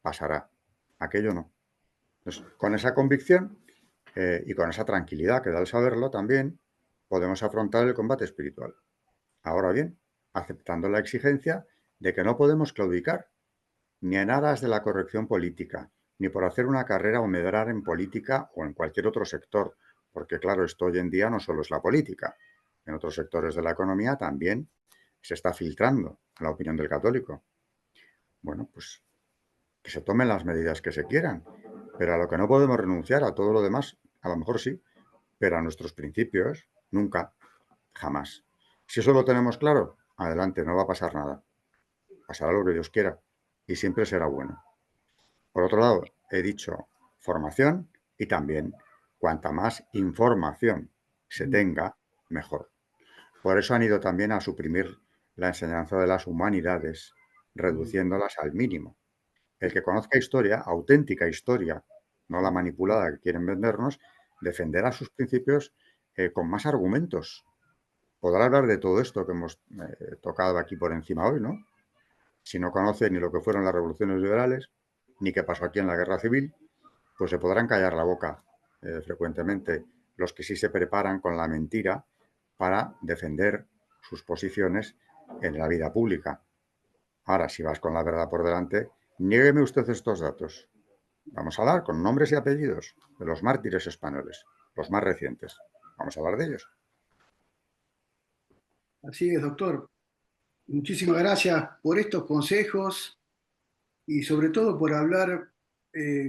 pasará. Aquello no. Entonces, con esa convicción y con esa tranquilidad que da el saberlo también, podemos afrontar el combate espiritual. Ahora bien, aceptando la exigencia de que no podemos claudicar, ni en aras de la corrección política, ni por hacer una carrera o medrar en política o en cualquier otro sector, porque claro, esto hoy en día no solo es la política, en otros sectores de la economía también se está filtrando la opinión del católico. Bueno, pues que se tomen las medidas que se quieran, pero a lo que no podemos renunciar, a todo lo demás, a lo mejor sí, pero a nuestros principios, nunca, jamás. Si eso lo tenemos claro, adelante, no va a pasar nada. Pasará lo que Dios quiera y siempre será bueno. Por otro lado, he dicho formación y también cuanta más información se tenga, mejor. Por eso han ido también a suprimir la enseñanza de las humanidades, reduciéndolas al mínimo. El que conozca historia, auténtica historia, no la manipulada que quieren vendernos, defenderá sus principios con más argumentos. Podrá hablar de todo esto que hemos tocado aquí por encima hoy, ¿no? Si no conoce ni lo que fueron las revoluciones liberales, ni qué pasó aquí en la guerra civil, pues se podrán callar la boca frecuentemente los que sí se preparan con la mentira para defender sus posiciones en la vida pública. Ahora, si vas con la verdad por delante, niégueme usted estos datos. Vamos a hablar con nombres y apellidos de los mártires españoles, los más recientes. Vamos a hablar de ellos. Así es, doctor. Muchísimas gracias por estos consejos y sobre todo por hablar,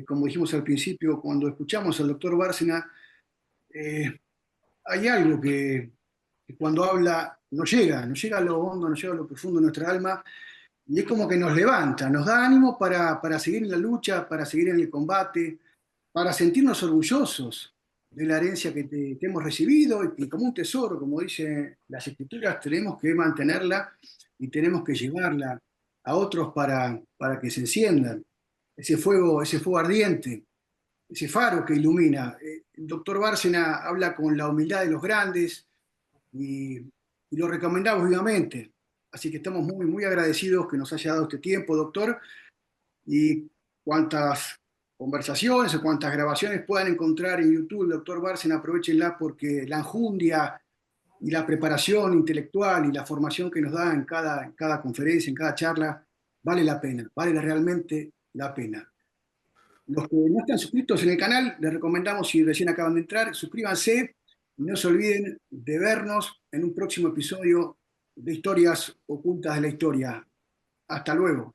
como dijimos al principio, cuando escuchamos al doctor Bárcena, eh, hay algo que cuando habla no llega a lo hondo, no llega a lo profundo de nuestra alma, y es como que nos levanta, nos da ánimo para seguir en la lucha, para seguir en el combate, para sentirnos orgullosos de la herencia que hemos recibido y que como un tesoro, como dicen las escrituras, tenemos que mantenerla y tenemos que llevarla a otros para que se enciendan. Ese fuego ardiente, ese faro que ilumina. El doctor Bárcena habla con la humildad de los grandes y lo recomendamos vivamente. Así que estamos muy, muy agradecidos que nos haya dado este tiempo, doctor, y cuantas conversaciones o cuantas grabaciones puedan encontrar en YouTube, doctor Bárcena, aprovechenla porque la enjundia y la preparación intelectual y la formación que nos da en cada conferencia, en cada charla, vale la pena, vale realmente la pena. Los que no están suscritos en el canal, les recomendamos, si recién acaban de entrar, suscríbanse y no se olviden de vernos en un próximo episodio de Historias Ocultas de la Historia. Hasta luego.